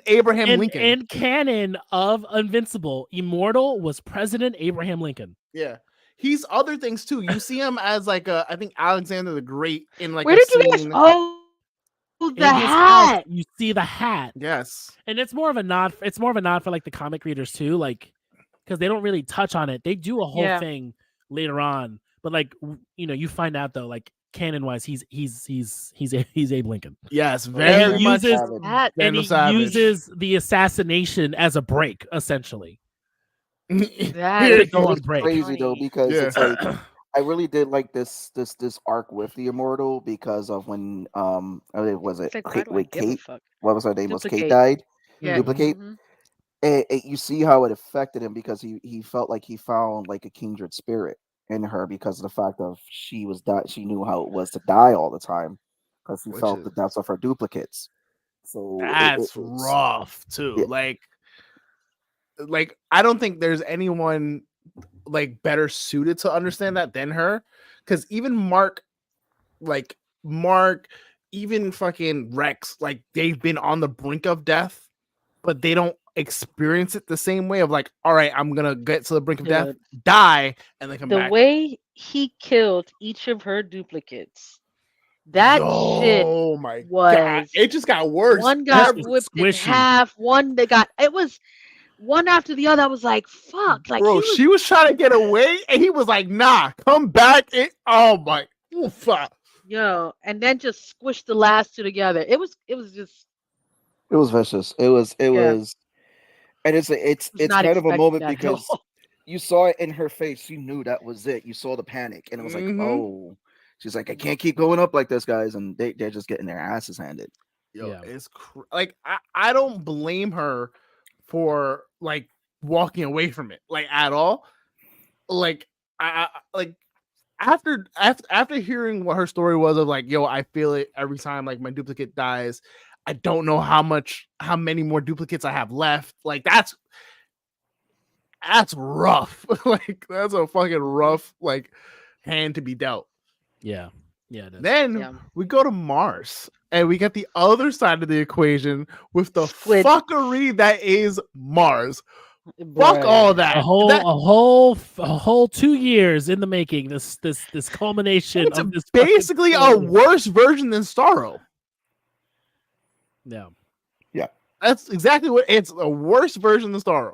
Abraham Lincoln. In canon of Invincible, Immortal was President Abraham Lincoln. Yeah. He's other things too. You see him as like I think Alexander the Great in like Where did you guys? Oh, the hat. You see the hat. Yes. And it's more of a nod. It's more of a nod for like the comic readers too, like because they don't really touch on it. They do a whole thing later on, but like you find out though, like canon wise, he's Abe Lincoln. Yes, very much. And he uses the assassination as a break, essentially. It was crazy though, because it's like I really did like this arc with the Immortal because of when was it Kate? What was her name? Was Kate died? Yeah. Duplicate. You see how it affected him because he felt like he found like a kindred spirit in her because of the fact of she knew how it was to die all the time because he felt the deaths of her duplicates. So that's rough too. Yeah. Like I don't think there's anyone like better suited to understand that than her, because even Mark, even fucking Rex, like they've been on the brink of death, but they don't experience it the same way of like, all right, I'm gonna get to the brink of death, die, and then come back. The way he killed each of her duplicates, that shit. Oh my god! It just got worse. One got whipped in half. One it was one after the other. I was like, fuck. Like, bro, she was trying to get away, and he was like, nah, come back. Oh my, fuck. Yo, and then just squished the last two together. It was vicious. It was, and it's kind of a moment because you saw it in her face. You knew that was it. You saw the panic, and it was like, oh, she's like, I can't keep going up like this, guys, and they're just getting their asses handed. Yo, it's like I don't blame her for like walking away from it, like at all. Like I like after hearing what her story was of like, yo, I feel it every time like my duplicate dies. I don't know how many more duplicates I have left. Like that's rough. Like that's a fucking rough like hand to be dealt. Yeah. Then we go to Mars and we get the other side of the equation with the fuckery that is Mars. Fuck all that. A whole 2 years in the making. This culmination of this basically a worse version than Starro. Yeah. That's exactly what it's a worse version than Starro.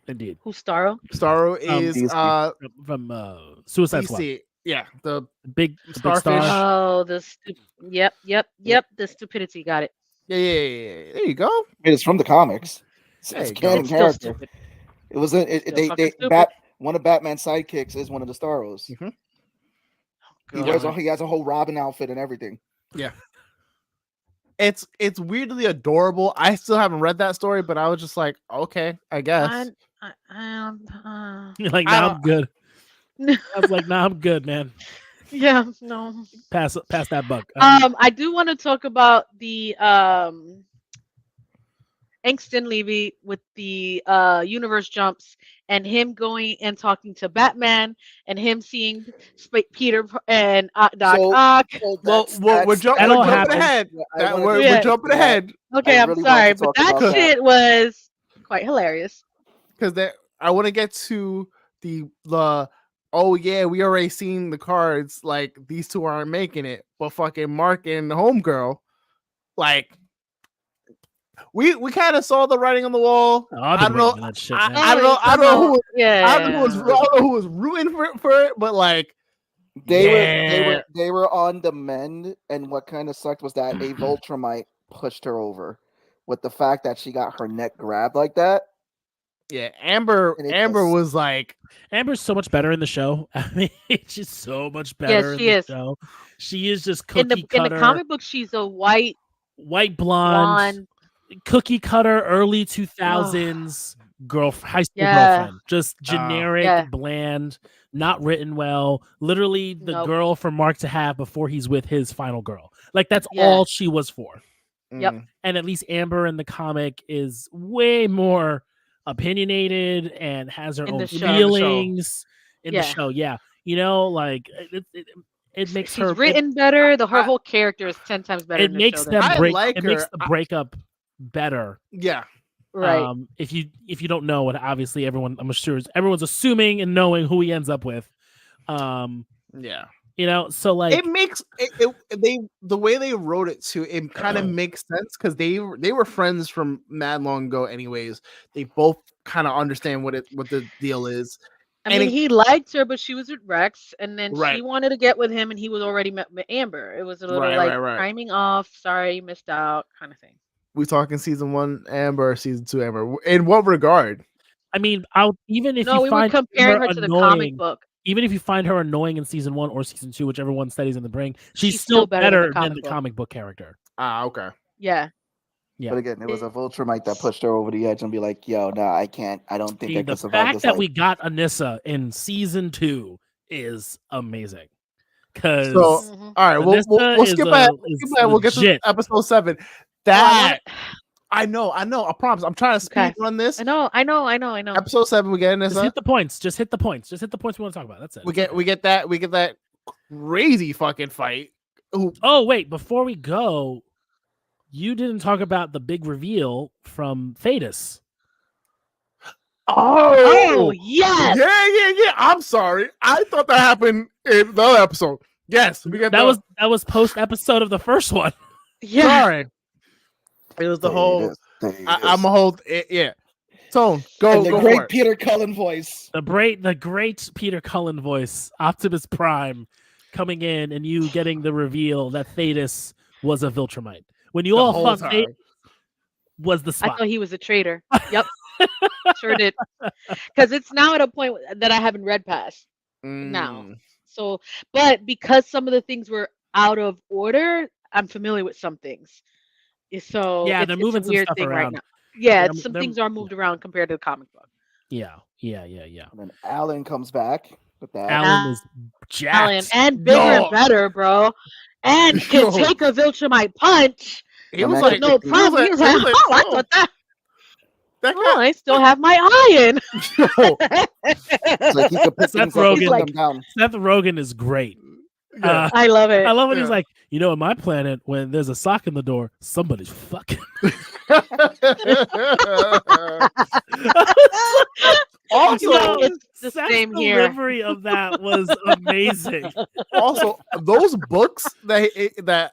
Indeed. Who's Starro? Starro is from Suicide Squad. Yeah, the big starfish. Oh, yep. The stupidity. Got it. Yeah. There you go. It's from the comics. It's canon character. It was one of Batman's sidekicks is one of the Starros. Mm-hmm. He has a whole Robin outfit and everything. Yeah. It's weirdly adorable. I still haven't read that story, but I was just like, okay, I guess. You're like, now I'm good. I was like, nah, I'm good, man. Yeah, no. Pass that buck. I do want to talk about the Angston Levy with the universe jumps and him going and talking to Batman and him seeing Peter and Doc Ock. We're jumping ahead. We're jumping ahead. Okay, I'm sorry, but that shit was quite hilarious. Because I want to get to the oh yeah, we already seen the cards. Like these two aren't making it, but fucking Mark and Homegirl, like. We kind of saw the writing on the wall. I don't know. I don't know who was rooting for it, but like they were on the mend, and what kind of sucked was that a Voltramite pushed her over with the fact that she got her neck grabbed like that. Yeah, Amber was like Amber's so much better in the show. I mean, she's so much better in the show. She is just cookie cutter. In the comic book, she's a white blonde. Cookie cutter early 2000s high school girlfriend, just generic, bland, not written well, literally the girl for Mark to have before he's with his final girl. Like that's all she was for. Yep. And at least Amber in the comic is way more opinionated and has her own feelings in the show. Yeah. You know, like it makes She's her written better. Her whole character is 10 times better. It makes them break. It makes the breakup better. Yeah. Right. If you don't know it, obviously everyone's assuming and knowing who he ends up with. Yeah. You know, so like it makes the way they wrote it too, it kind of makes sense because they were friends from mad long ago anyways. They both kind of understand what the deal is. I mean, he liked her, but she was with Rex, and then she wanted to get with him, and he was already met with Amber. It was a little timing off. Sorry, you missed out, kind of thing. We talking season 1 Amber or season 2 Amber? In what regard? I mean, even if we were comparing her to the comic book. Even if you find her annoying in season 1 or season 2, whichever one Steady's in the bring, she's still better than the comic book character. Okay. Yeah. Yeah. But again, it was a Viltrumite that pushed her over the edge and be like, "Yo, nah, I can't. I don't think I can survive this." The fact that we got Anissa in season 2 is amazing. Because all right, we'll skip ahead. We'll get to episode 7. I know. I promise. I'm trying to speed run this. I know. Episode 7, we get Anissa. Just hit the points. Just hit the points we want to talk about. That's it. We get that crazy fucking fight. Ooh. Oh wait, before we go, you didn't talk about the big reveal from Thetis. Oh yes. Yeah. I'm sorry. I thought that happened in the other episode. Yes, we get that was post episode of the first one. Yeah. Sorry. It was the whole. I'm a whole. Yeah. Tone, go. And the great Peter Cullen voice. The great Peter Cullen voice, Optimus Prime, coming in and you getting the reveal that Thetis was a Viltrumite. When you all thought Thetis was the spot. I thought he was a traitor. Yep. Sure did. Because it's now at a point that I haven't read past now. So, but because some of the things were out of order, I'm familiar with some things. So yeah, they're moving some stuff around right now. Yeah, some things are moved around compared to the comic book. Yeah. And then Alan comes back with that. Alan is jacked. Alan and bigger and better, bro. And can take a Viltrumite punch. He was like, no problem. He was like, I thought that. I still have my iron. Like he could put Seth Rogen is great. I love it. I love when he's like, in my planet, when there's a sock in the door, somebody's fucking. Also, it's the same here. Delivery of that was amazing. Also, those books that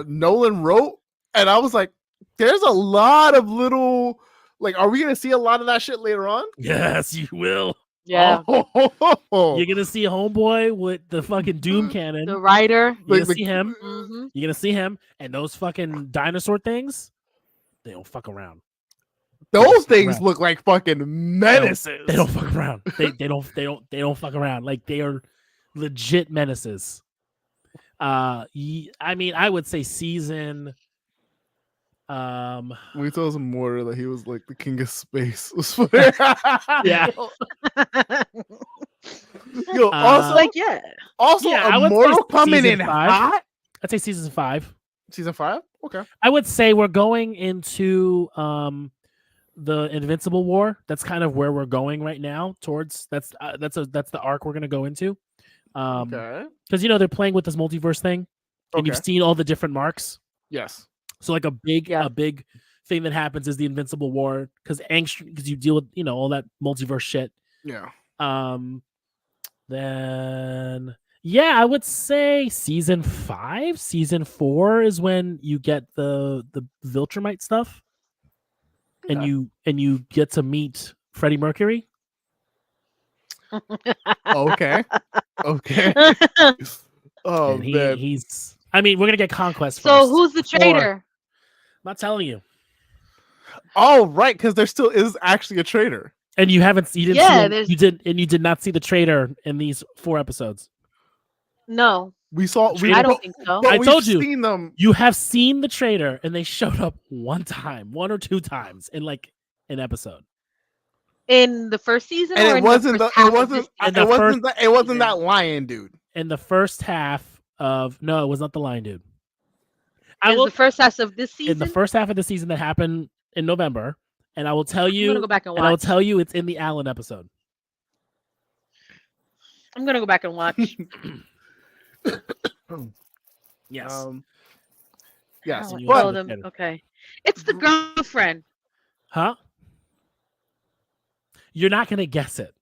Nolan wrote, and I was like, there's a lot of little. Like, are we gonna see a lot of that shit later on? Yes, you will. Yeah. You're gonna see Homeboy with the fucking Doom Cannon. The writer. You're gonna see him. Mm-hmm. You're gonna see him, and those fucking dinosaur things. They don't fuck around. Those things look like fucking menaces. They don't fuck around. They don't fuck around. Like, they are legit menaces. I mean, I would say season. We told him more that he was like the king of space. Yeah. Yo, also Immortal coming in hot. I'd say season 5. Season 5? Okay. I would say we're going into the Invincible War. That's kind of where we're going right now towards. That's the arc we're gonna go into. Okay. Because they're playing with this multiverse thing, and you've seen all the different marks. Yes. So like a big thing that happens is the Invincible War because you deal with all that multiverse shit. Yeah. Then I would say season 5, season 4 is when you get the Viltrumite stuff, and you get to meet Freddie Mercury. Okay. Oh man, he's. I mean, we're gonna get Conquest first. So who's the traitor? I'm not telling you. Oh, right, because there still is actually a traitor. And you did not see the traitor in these 4 episodes. No. I don't think so. I told you. Seen them. You have seen the traitor, and they showed up one or two times in like an episode. In the first season, and it wasn't that lion dude. In the first half of it was not the lion dude. The first half of this season. In the first half of the season that happened in November, and I will tell you. I'm gonna go back and watch. And I will tell you it's in the Alan episode. I'm gonna go back and watch. Yes. Yes. Tell them, okay. It's the girlfriend. Huh? You're not gonna guess it.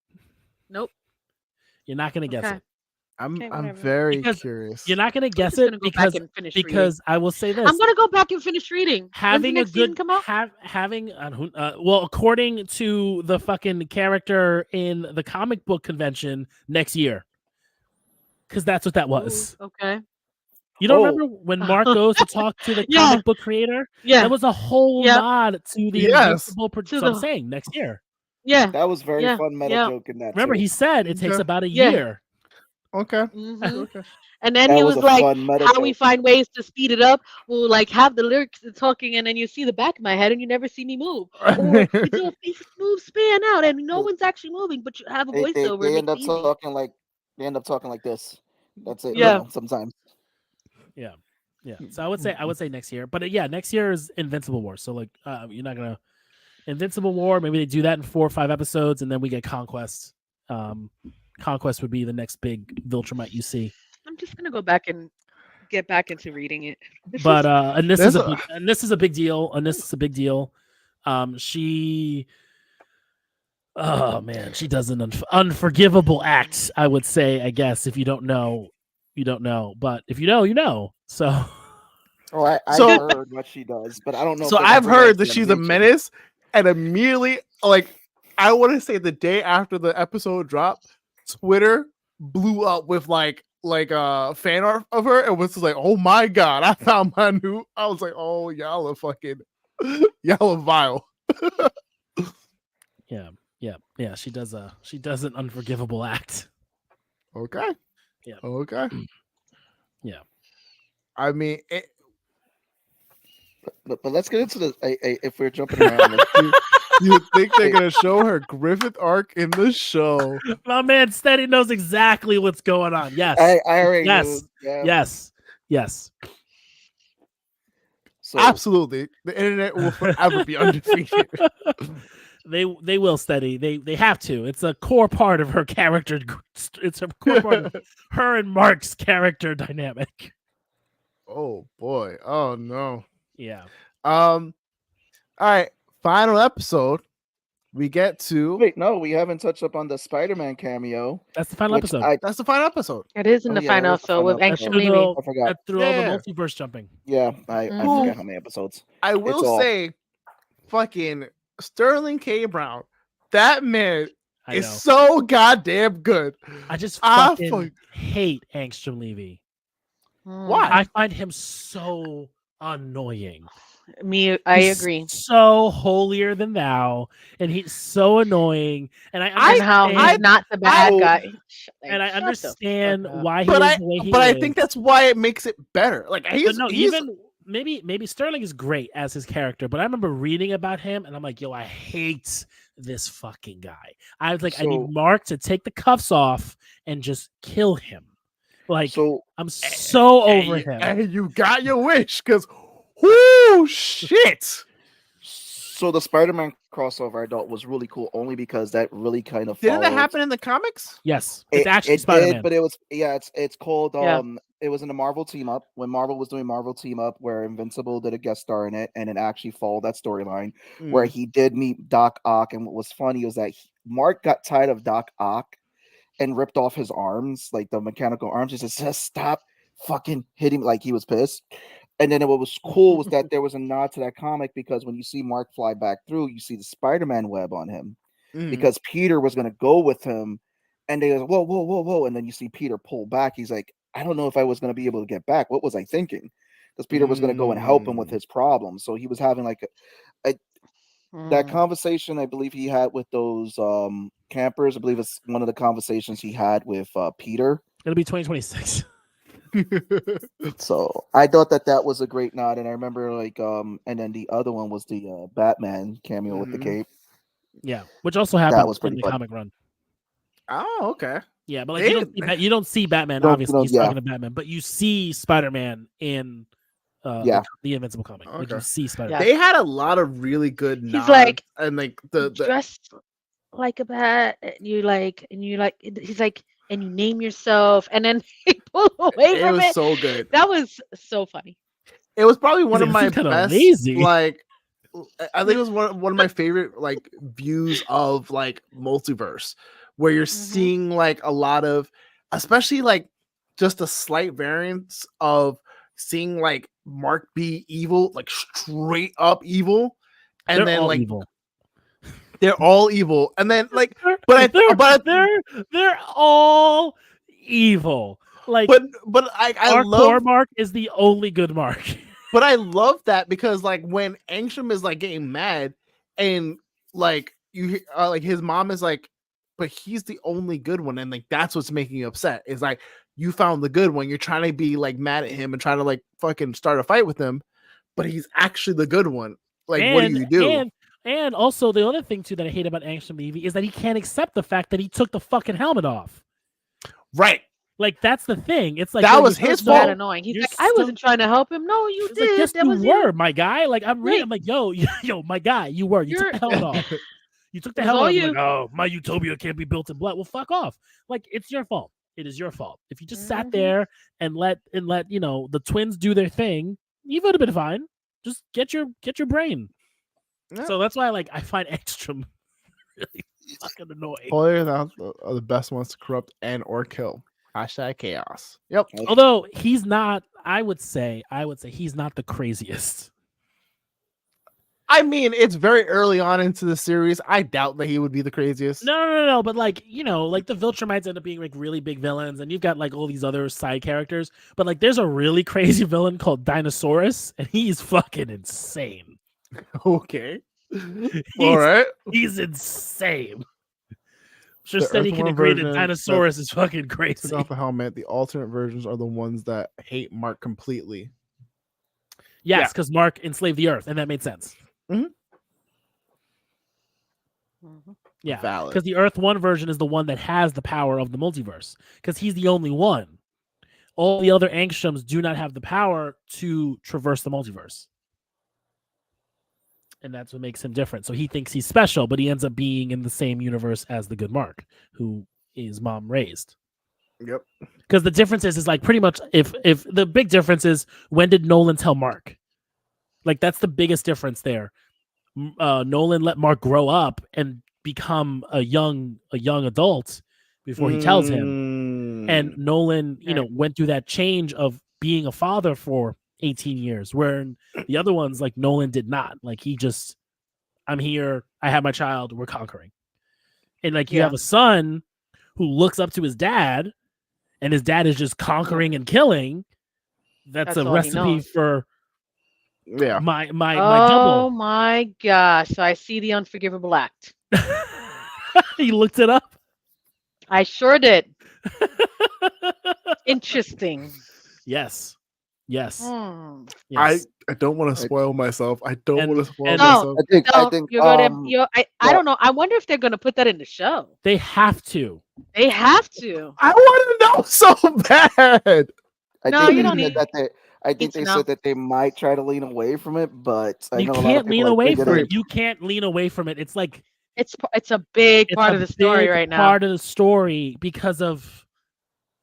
Nope. You're not gonna guess it. I'm very curious. You're not gonna guess it because I will say this. I'm gonna go back and finish reading. Having When's the next season come out? Well, according to the fucking character in the comic book convention next year, because that's what that was. Ooh, okay. You don't remember when Mark goes to talk to the comic book creator? Yeah, that was a whole nod to the Invincible. So I'm saying next year. Yeah, that was very fun meta joke in that. Remember, he said it takes about a year. Okay. Okay. And then he was like, "How we find ways to speed it up? We'll like have the lyrics talking, and then you see the back of my head, and you never see me move. Or you do a smooth span out, and no one's actually moving, but you have a voiceover. They end up talking like this. That's it. Yeah. Sometimes. Yeah. So I would say next year, but next year is Invincible War. So like, you're not gonna Invincible War. Maybe they do that in 4 or 5 episodes, and then we get Conquest. Conquest would be the next big Viltrumite you see. I'm just gonna go back and get back into reading it. But and this is a big deal. She she does an unforgivable act, I would say. I guess if you don't know, you don't know. But if you know, you know. So I heard what she does, but I don't know. So I've heard that she's a menace, and immediately, like, I want to say the day after the episode dropped, Twitter blew up with like fan art of her, and was just like, "Oh my god, I found my new." I was like, "Oh, y'all are fucking, y'all are vile." Yeah. She does an unforgivable act. Okay. Yeah. Okay. Yeah. I mean, but let's get into the. If we're jumping around. You think they're gonna show her Griffith arc in the show? My man Steady knows exactly what's going on. Yes, I already yes, knew. Yes. So, absolutely, the internet will forever be undefeated. They will, Steady. They have to. It's a core part of her character. It's a core part of her and Mark's character dynamic. Oh boy! Oh no! Yeah. All right. Final episode, we get to. Wait, no, we haven't touched up on the Spider-Man cameo. That's the final episode. That's the final episode. It is in the final episode with Angstrom Levy. I forgot. Through all the multiverse jumping. Yeah, I forgot how many episodes. I will say, fucking Sterling K. Brown, that man is so goddamn good. I just fucking hate Angstrom Levy. Why? I find him so annoying. I agree. So holier than thou, and he's so annoying. And he's not the bad guy. And I understand why I think that's why it makes it better. Like maybe Sterling is great as his character, but I remember reading about him, and I'm like, yo, I hate this fucking guy. I was like, I need Mark to take the cuffs off and just kill him. Like, I'm so over him. And you got your wish, because whoo shit. So the Spider-Man crossover I thought was really cool, only because that really kind of didn't that happen in the comics? Yes, it's actually Spider-Man. But it was it's called it was in the Marvel team up when Marvel was doing Marvel team up, where Invincible did a guest star in it, and it actually followed that storyline where he did meet Doc Ock. And what was funny was that Mark got tired of Doc Ock and ripped off his arms, like the mechanical arms. He said, "Just stop fucking hitting," like he was pissed. And then what was cool was that there was a nod to that comic, because when you see Mark fly back through, you see the Spider-Man web on him, because Peter was going to go with him, and they go, whoa. And then you see Peter pull back. He's like, I don't know if I was going to be able to get back. What was I thinking? Because Peter was going to go and help him with his problem. So he was having like that conversation, I believe he had with those campers. I believe it's one of the conversations he had with Peter. It'll be 2026. So I thought that was a great nod, and I remember like and then the other one was the Batman cameo with the cape. Yeah, which also happened in the comic run. Oh, okay. Yeah, but like you don't see Batman. Obviously, he's talking to Batman, but you see Spider-Man in the Invincible comic. Okay. Like you see Spider-Man. They had a lot of really good nods. He's like, and like the dressed like a bat, and you like, he's like, and you name yourself, and then he pull away from it. Was so good. That was so funny. It was probably one of my best. Lazy. Like, I think it was one of my favorite like views of like multiverse, where you're seeing like a lot of, especially like just a slight variance of seeing like Mark be evil, like straight up evil, and they're then all like evil. They're all evil, and then like, they're all evil. Like, but I love Mark is the only good Mark. But I love that because like when Angstrom is like getting mad, and like you like his mom is like, but he's the only good one, and like that's what's making you upset. Is like you found the good one. You're trying to be like mad at him and trying to like fucking start a fight with him, but he's actually the good one. Like, what do you do? And also the other thing too that I hate about Angstrom Evie is that he can't accept the fact that he took the fucking helmet off. Right. Like that's the thing. It's like that was his fault. That annoying. He's like, I wasn't trying to help him. No, you did. Like, yes, that you was were, you. my guy. Like I'm reading. I'm like, yo, my guy, you were. You took the helmet off. You took the helmet off. Like, oh, my utopia can't be built in blood. Well, fuck off. Like it's your fault. It is your fault. If you just sat there and let the twins do their thing, you would have been fine. Just get your brain. Yeah. So that's why I find Angstrom really fucking annoying. Players are the best ones to corrupt and or kill. #chaos. Yep. Although he's not, I would say he's not the craziest. I mean, it's very early on into the series. I doubt that he would be the craziest. No. But like the Viltrumites end up being like really big villains, and you've got like all these other side characters. But like, there's a really crazy villain called Dinosaurus, and he's fucking insane. Okay. All right. He's insane. Sure, Steady can agree that Dinosaurus is fucking crazy. Took off the helmet. The alternate versions are the ones that hate Mark completely. Yes, because Mark enslaved the Earth, and that made sense. Mm-hmm. Yeah, because the Earth 1 version is the one that has the power of the multiverse, because he's the only one. All the other Angstroms do not have the power to traverse the multiverse. And that's what makes him different. So he thinks he's special, but he ends up being in the same universe as the good Mark, who his mom raised. Yep. Because the difference is like pretty much if the big difference is, when did Nolan tell Mark? Like that's the biggest difference there. Nolan let Mark grow up and become a young adult before he tells him. And Nolan, went through that change of being a father for 18 years, where the other ones, like Nolan did not. Like he just, I'm here, I have my child, we're conquering. And like you have a son who looks up to his dad, and his dad is just conquering and killing. That's a recipe for my double. Oh my gosh. So I see the unforgivable act. You looked it up? I sure did. Interesting. Yes. Yes. I don't want to spoil myself. I don't want to spoil myself. I think you're gonna, I don't know. I wonder if they're gonna put that in the show. They have to. They have to. I want to know so bad. I think they said that they might try to lean away from it, but you can't lean away from it. You can't lean away from it. It's like it's a big part of the story right now. Part of the story because of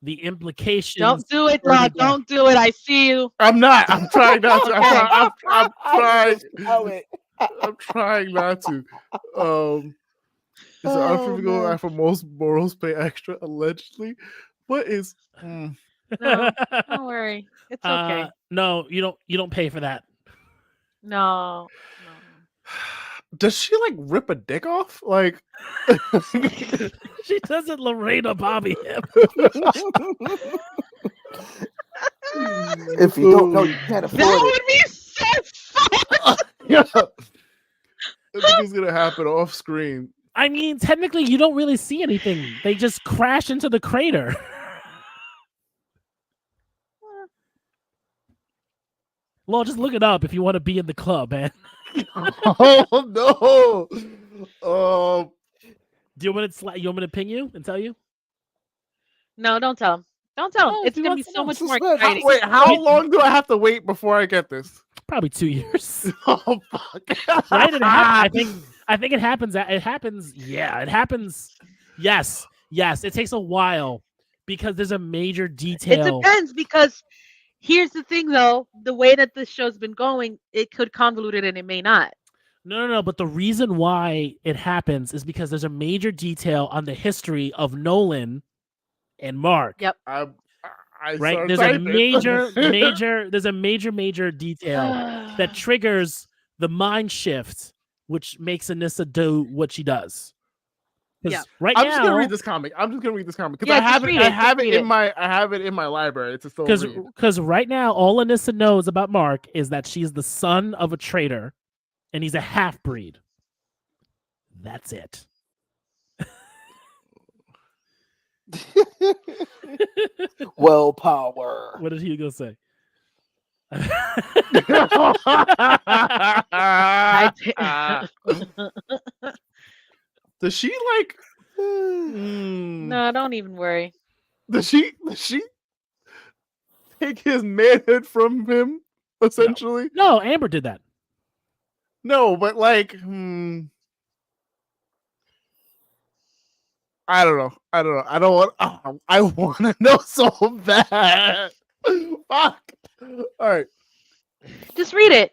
the implications. Don't do it, Rod. Don't do it. I see you. I'm not. I'm trying not to. I'm trying. I'm trying not to. Is it unforgivable for most morals pay extra? Allegedly, what is? No, don't worry. It's okay. No, you don't pay for that. No. Does she like rip a dick off? Like she doesn't Lorena Bobby him. If you don't know, you can't afford that would be so fun. Yeah. I think it's gonna happen off screen. I mean, technically, you don't really see anything. They just crash into the crater. Well, just look it up if you want to be in the club, man. Oh no! Do you want me to ping you and tell you? No, don't tell him. Don't tell him. It's gonna be so much more exciting. Wait, how long do I have to wait before I get this? Probably 2 years. Oh fuck! Right? I think it happens. It happens. Yeah, it happens. Yes. It takes a while Because there's a major detail. It depends because here's the thing though, the way that the show's been going, it could convolute it and it may not. No. But the reason why it happens is because there's a major detail on the history of Nolan and Mark. Yep. Right. There's a major detail that triggers the mind shift, which makes Anissa do what she does. Yeah. Right I'm now, just gonna read this comic. Because Yeah, I have it in it. my library. It's still read. Because right now, all Anissa knows about Mark is that she's the son of a trader, and he's a half breed. That's it. Well, power. What did Hugo say? Does she like? No, don't even worry. Does she take his manhood from him? Essentially, no. Amber did that. No, but like, I don't know. I want to know so bad. Fuck. All right. Just read it.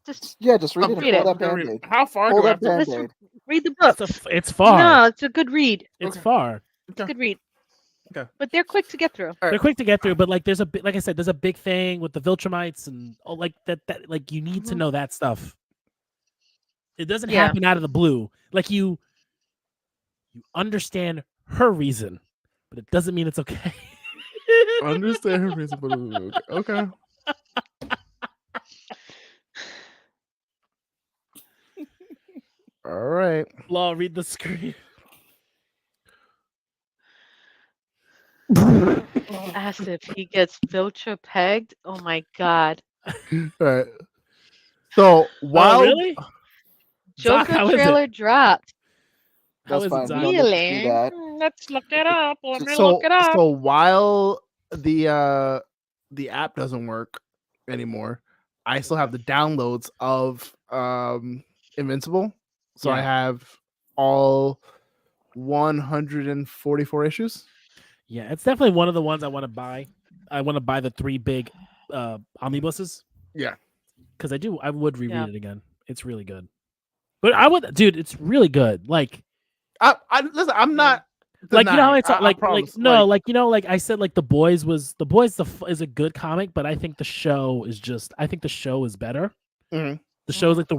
Just read it. And read pull it. that Band-Aid. How far Pull do I that have to Band-Aid. Read the book. It's far. No, it's a good read. It's far. It's a good read. Okay. But they're quick to get through. They're quick to get through, but like there's a like I said, there's a big thing with the Viltrumites and like that like you need to know that stuff. It doesn't happen out of the blue. Like you understand her reason, but it doesn't mean it's okay. Understand her reason, but okay. All right. Law, read the screen. Asked if he gets Viltra pegged. Oh my god. All right. So while really? Joker Zach, trailer dropped. That's fine. We don't Really? need to do that. Let's look it up. Let me look it up. So while the app doesn't work anymore, I still have the downloads of Invincible. So I have all 144 issues. Yeah, it's definitely one of the ones I want to buy. I want to buy the 3 big omnibuses. Yeah. Because I would reread it again. It's really good. But I would, dude, it's really good. Like, I listen, I'm not like, you know how it's like I said, like The Boys is a good comic, but I think the show is better. Mm-hmm. The show is like the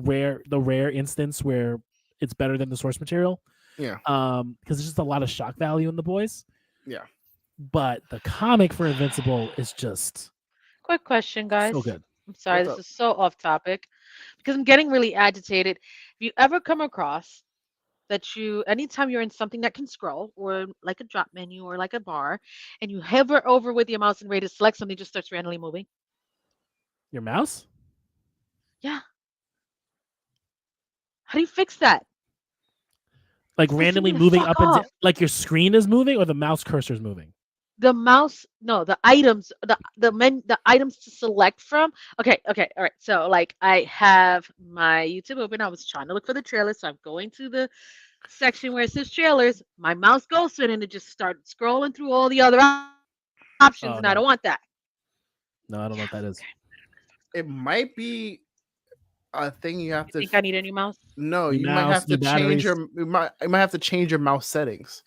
rare instance where it's better than the source material. Yeah. Because there's just a lot of shock value in The Boys. Yeah. But the comic for Invincible is just Quick question, guys. so good. I'm sorry, this is so off topic because I'm getting really agitated. Have you ever come across that anytime you're in something that can scroll or like a drop menu or like a bar and you hover over with your mouse and ready to select something, just starts randomly moving? Your mouse? Yeah. How do you fix that? Like randomly moving up and down, like your screen is moving or the mouse cursor is moving? The mouse, no, the items, the items to select from. Okay, all right. So like I have my YouTube open. I was trying to look for the trailers, so I'm going to the section where it says trailers. My mouse goes to it and it just starts scrolling through all the other options, and I don't want that. No, I don't know what that is. It might be a thing you have to. Think I need a new mouse? No, you might have to change your. You might have to change your mouse settings.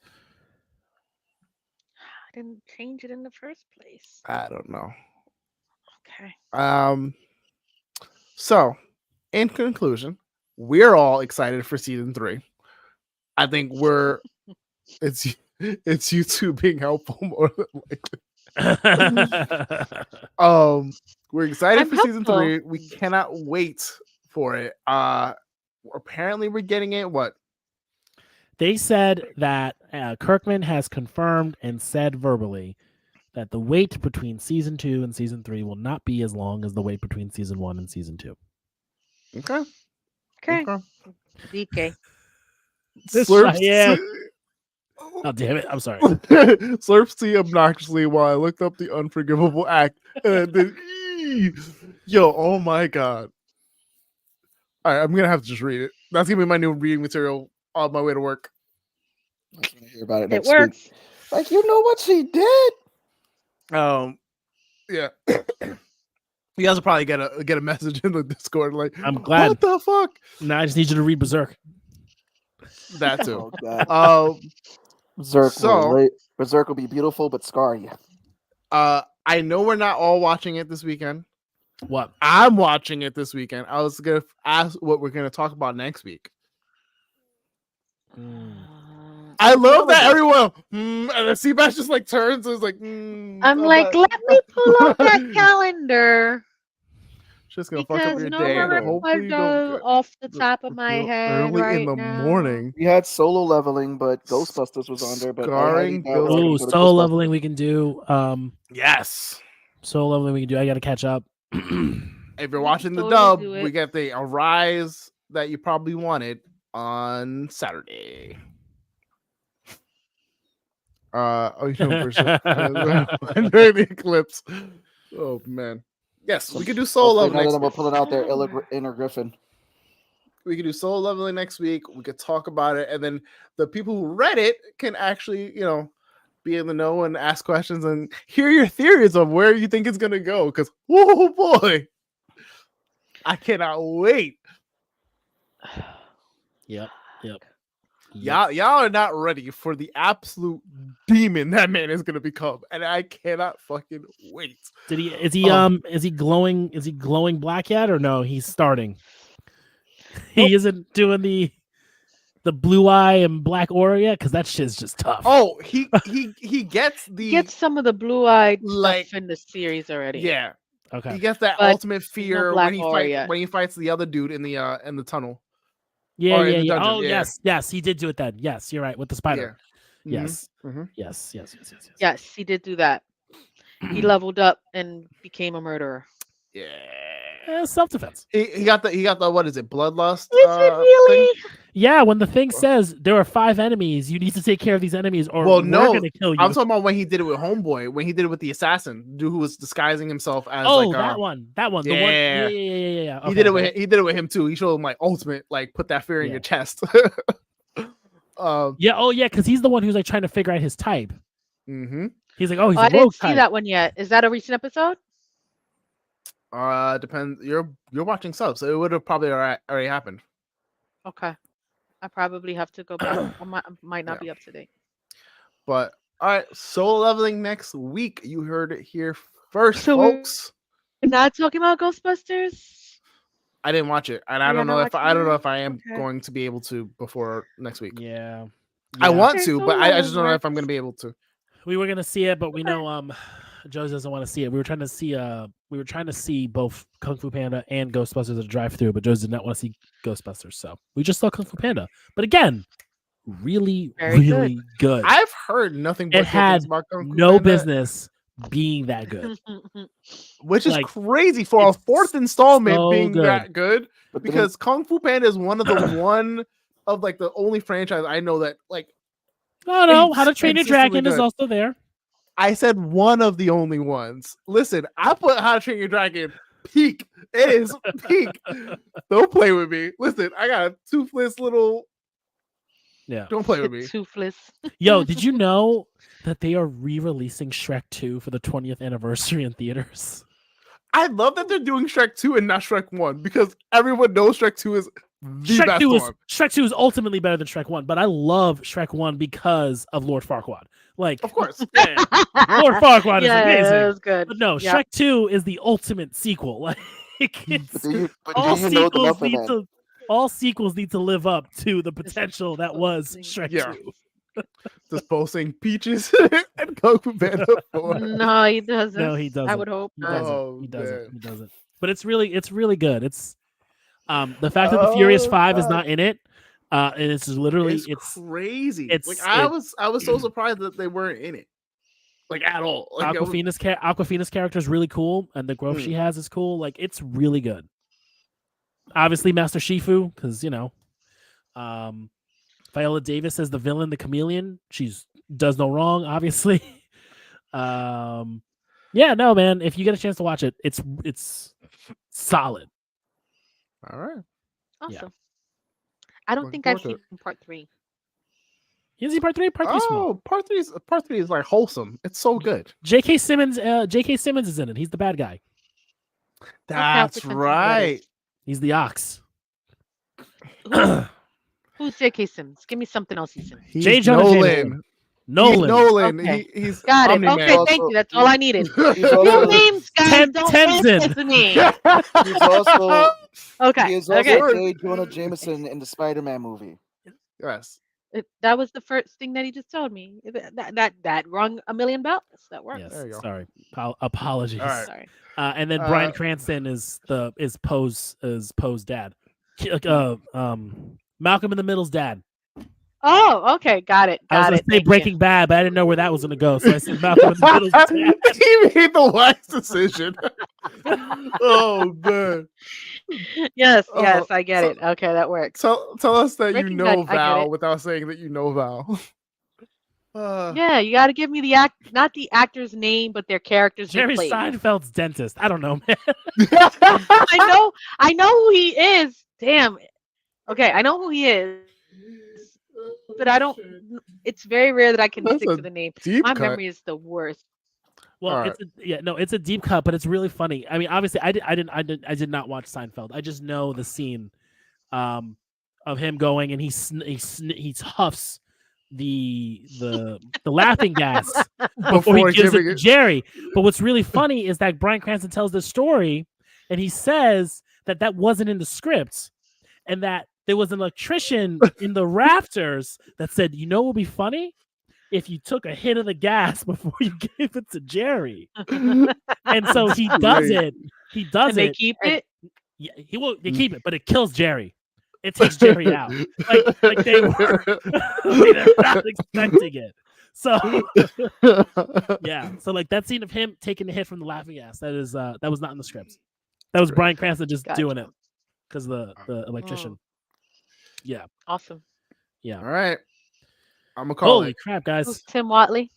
I didn't change it in the first place. I don't know. Okay. So, in conclusion, we're all excited for season 3. I think it's YouTube being helpful more than likely. We're excited for season 3. We cannot wait for it. Apparently we're getting it. What? They said that Kirkman has confirmed and said verbally that the wait between season 2 and season 3 will not be as long as the wait between season 1 and season 2. Okay. DK. Yeah. Oh, damn it. I'm sorry. Slurps tea obnoxiously while I looked up the Unforgivable Act. And then, yo, oh my God. All right, I'm going to have to just read it. That's going to be my new reading material on my way to work. I'm going to hear about it It next works. week. Like, you know what she did? Yeah. You guys will probably get a message in the Discord like, I'm glad. What the fuck? Now I just need you to read Berserk. That too. Oh god. Berserk will be beautiful, but scar you. I know we're not all watching it this weekend. What? I'm watching it this weekend. I was gonna ask what we're gonna talk about next week. I love that everyone and then Seabass just like turns and is like I'm like, let me pull up that calendar. Just gonna fuck up your day. Hopefully you don't off the top of my head early right in the now. morning. We had Solo Leveling, but Ghostbusters was on there. But Solo Leveling we can do. Yes. Solo Leveling we can do. I gotta catch up. If you're watching the dub, we get the Arise that you probably wanted on Saturday. You know, the eclipse. Oh man. Yes, we could do Solo Leveling. None of them are pulling out their inner Griffin. We could do Solo Leveling next week. We could talk about it, and then the people who read it can actually, be in the know and ask questions and hear your theories of where you think it's gonna go. Because oh boy, I cannot wait. Yep. Y'all are not ready for the absolute demon that man is gonna become, and I cannot fucking wait. Is he glowing black yet, or no? He's starting. He isn't doing the blue eye and black aura yet, because that shit's just tough. Oh, he gets some of the blue eyed stuff in the series already. Yeah. Okay. He gets that ultimate fear when he fights the other dude in the tunnel. Yeah. Oh, yeah. Yes, he did do it then. Yes, you're right, with the spider. Yeah. Yes. Yes, he did do that. He leveled up and became a murderer. Yeah. Self-defense. He got the what is it? Bloodlust? Is it really? Thing? Yeah, when the thing says there are 5 enemies, you need to take care of these enemies, or we're gonna kill you. I'm talking about when he did it with Homeboy, when he did it with the assassin, dude who was disguising himself as that one. Yeah. The one. Yeah. Okay, he did it with him too. He showed him like ultimate, like put that fear in your chest. Because he's the one who's like trying to figure out his type. Mm-hmm. He's like, he's a I didn't see type. that one yet. Is that a recent episode? Depends. You're watching subs, so it would have probably already happened. Okay, I probably have to go back. I might not be up to date. But all right, Solo Leveling next week. You heard it here first, folks. We're not talking about Ghostbusters. I didn't watch it, and I don't know if I am going to be able to before next week. Yeah. I want to, but I just don't know if I'm going to be able to. We were going to see it, but we know Joe doesn't want to see it. We were trying to see both Kung Fu Panda and Ghostbusters at a drive-through, but Joe did not want to see Ghostbusters, so we just saw Kung Fu Panda. But again, really good. I've heard nothing but it had about Kung Fu no Panda. Business being that good, which is crazy for a 4th installment being that good. Because Kung Fu Panda is one of the the only franchise I know that How to Train Your Dragon is also there. I said one of the only ones. Listen, I put How to Train Your Dragon peak. It is peak. Don't play with me. Listen, I got a toothless little. Yeah. Don't play with me. Toothless. Yo, did you know that they are re-releasing Shrek 2 for the 20th anniversary in theaters? I love that they're doing Shrek 2 and not Shrek 1 because everyone knows Shrek 2 is the best one. Shrek 2 is ultimately better than Shrek 1, but I love Shrek 1 because of Lord Farquaad. Of course. Yeah. Lord Farquaad is amazing. It was good. But no, Shrek 2 is the ultimate sequel. All sequels need to live up to the potential that was Shrek 2. Just posting Peaches and Kung Fu Panda 4. No, he doesn't. No, he doesn't. I would hope not. He doesn't. But it's really good. It's the fact that the Furious 5 is not in it. And it's literally it's crazy. I was so surprised that they weren't in it. At all. Awkwafina's character is really cool, and the growth she has is cool. It's really good. Obviously, Master Shifu, because Viola Davis as the villain, the chameleon. She does no wrong, obviously. Yeah, no, man. If you get a chance to watch it, it's solid. All right. Awesome. I don't think I've seen part 3. You didn't see part 3? Part 3 small. Part three is like wholesome. It's so good. J.K. Simmons is in it. He's the bad guy. That's right. He's the ox. Who's J.K. Simmons? Give me something else he's in. J. Jonah Nolan. Okay. He's got it. Omni-Man. Okay, thank you. That's all I needed. Your names, guys, don't listen to me. He's also okay. He is also J. Jonah Jameson in the Spider-Man movie. Yes. That was the first thing that he just told me. That rung a million bells. That works. Yes. There you go. Sorry. Apologies. All right. Sorry. And then Bryan Cranston is Poe's dad. Malcolm in the Middle's dad. Oh, okay, got it. I was going to say Breaking Bad, but I didn't know where that was going to go, so I said Malcolm in the Middle's dad. He made the wise decision. Oh man. Yes, I get it. Okay, that works. Tell us that Breaking you know Bad, Val without saying that you know Val. Yeah, you got to give me not the actor's name, but their characters. Jerry Seinfeld's dentist. I don't know, man. I know who he is. Damn. Okay, I know who he is, but I don't. It's very rare that I can stick to the name. My memory is the worst. Well, it's a deep cut, but it's really funny. I mean, obviously, I did not watch Seinfeld. I just know the scene, of him going and he huffs the laughing gas before he gives it to Jerry. But what's really funny is that Bryan Cranston tells this story, and he says that wasn't in the script, and that there was an electrician in the rafters that said, "You know, what would be funny if you took a hit of the gas before you gave it to Jerry." And so he does it. He does and it. They keep it. Yeah, they keep it, but it kills Jerry. It takes Jerry out. Like they were they're not expecting it. So yeah. So like that scene of him taking the hit from the laughing gas, that was not in the script. That was Bryan Cranston just doing it because the electrician. Yeah. Awesome. Yeah. All right. I'm gonna call Holy crap, guys. Who's Tim Watley?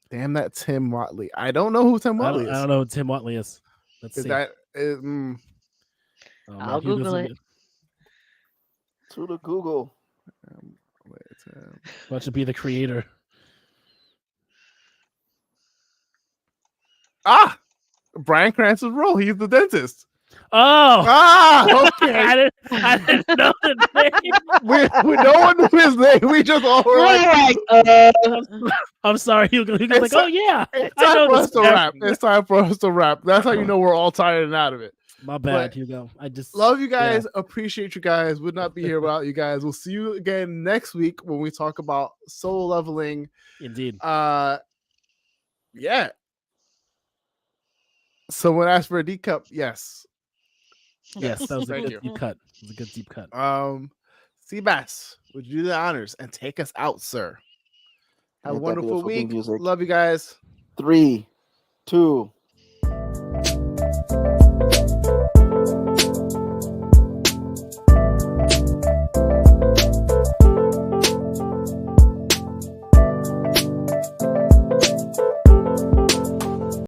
Damn that Tim Watley. I don't know who Tim Watley is. I don't know who Tim Watley is. Let's see. I'll Google it. To the Google. What should be the creator? Bryan Cranston's role. He's the dentist. Oh, okay. I didn't know the name. We no one knew his name. We just all were like, I'm sorry. He was like, oh yeah. It's time for us to wrap. It's time for us to wrap. That's how you know we're all tired and out of it. My bad, Hugo. I just love you guys. Appreciate you guys. Would not be here without you guys. We'll see you again next week when we talk about solo leveling. Indeed. Yeah. Someone asked for a D cup. Yes. Yes, that was a good deep cut. It was a good deep cut. Seabass, would you do the honors and take us out, sir? Have a wonderful week. Love you guys. 3, 2.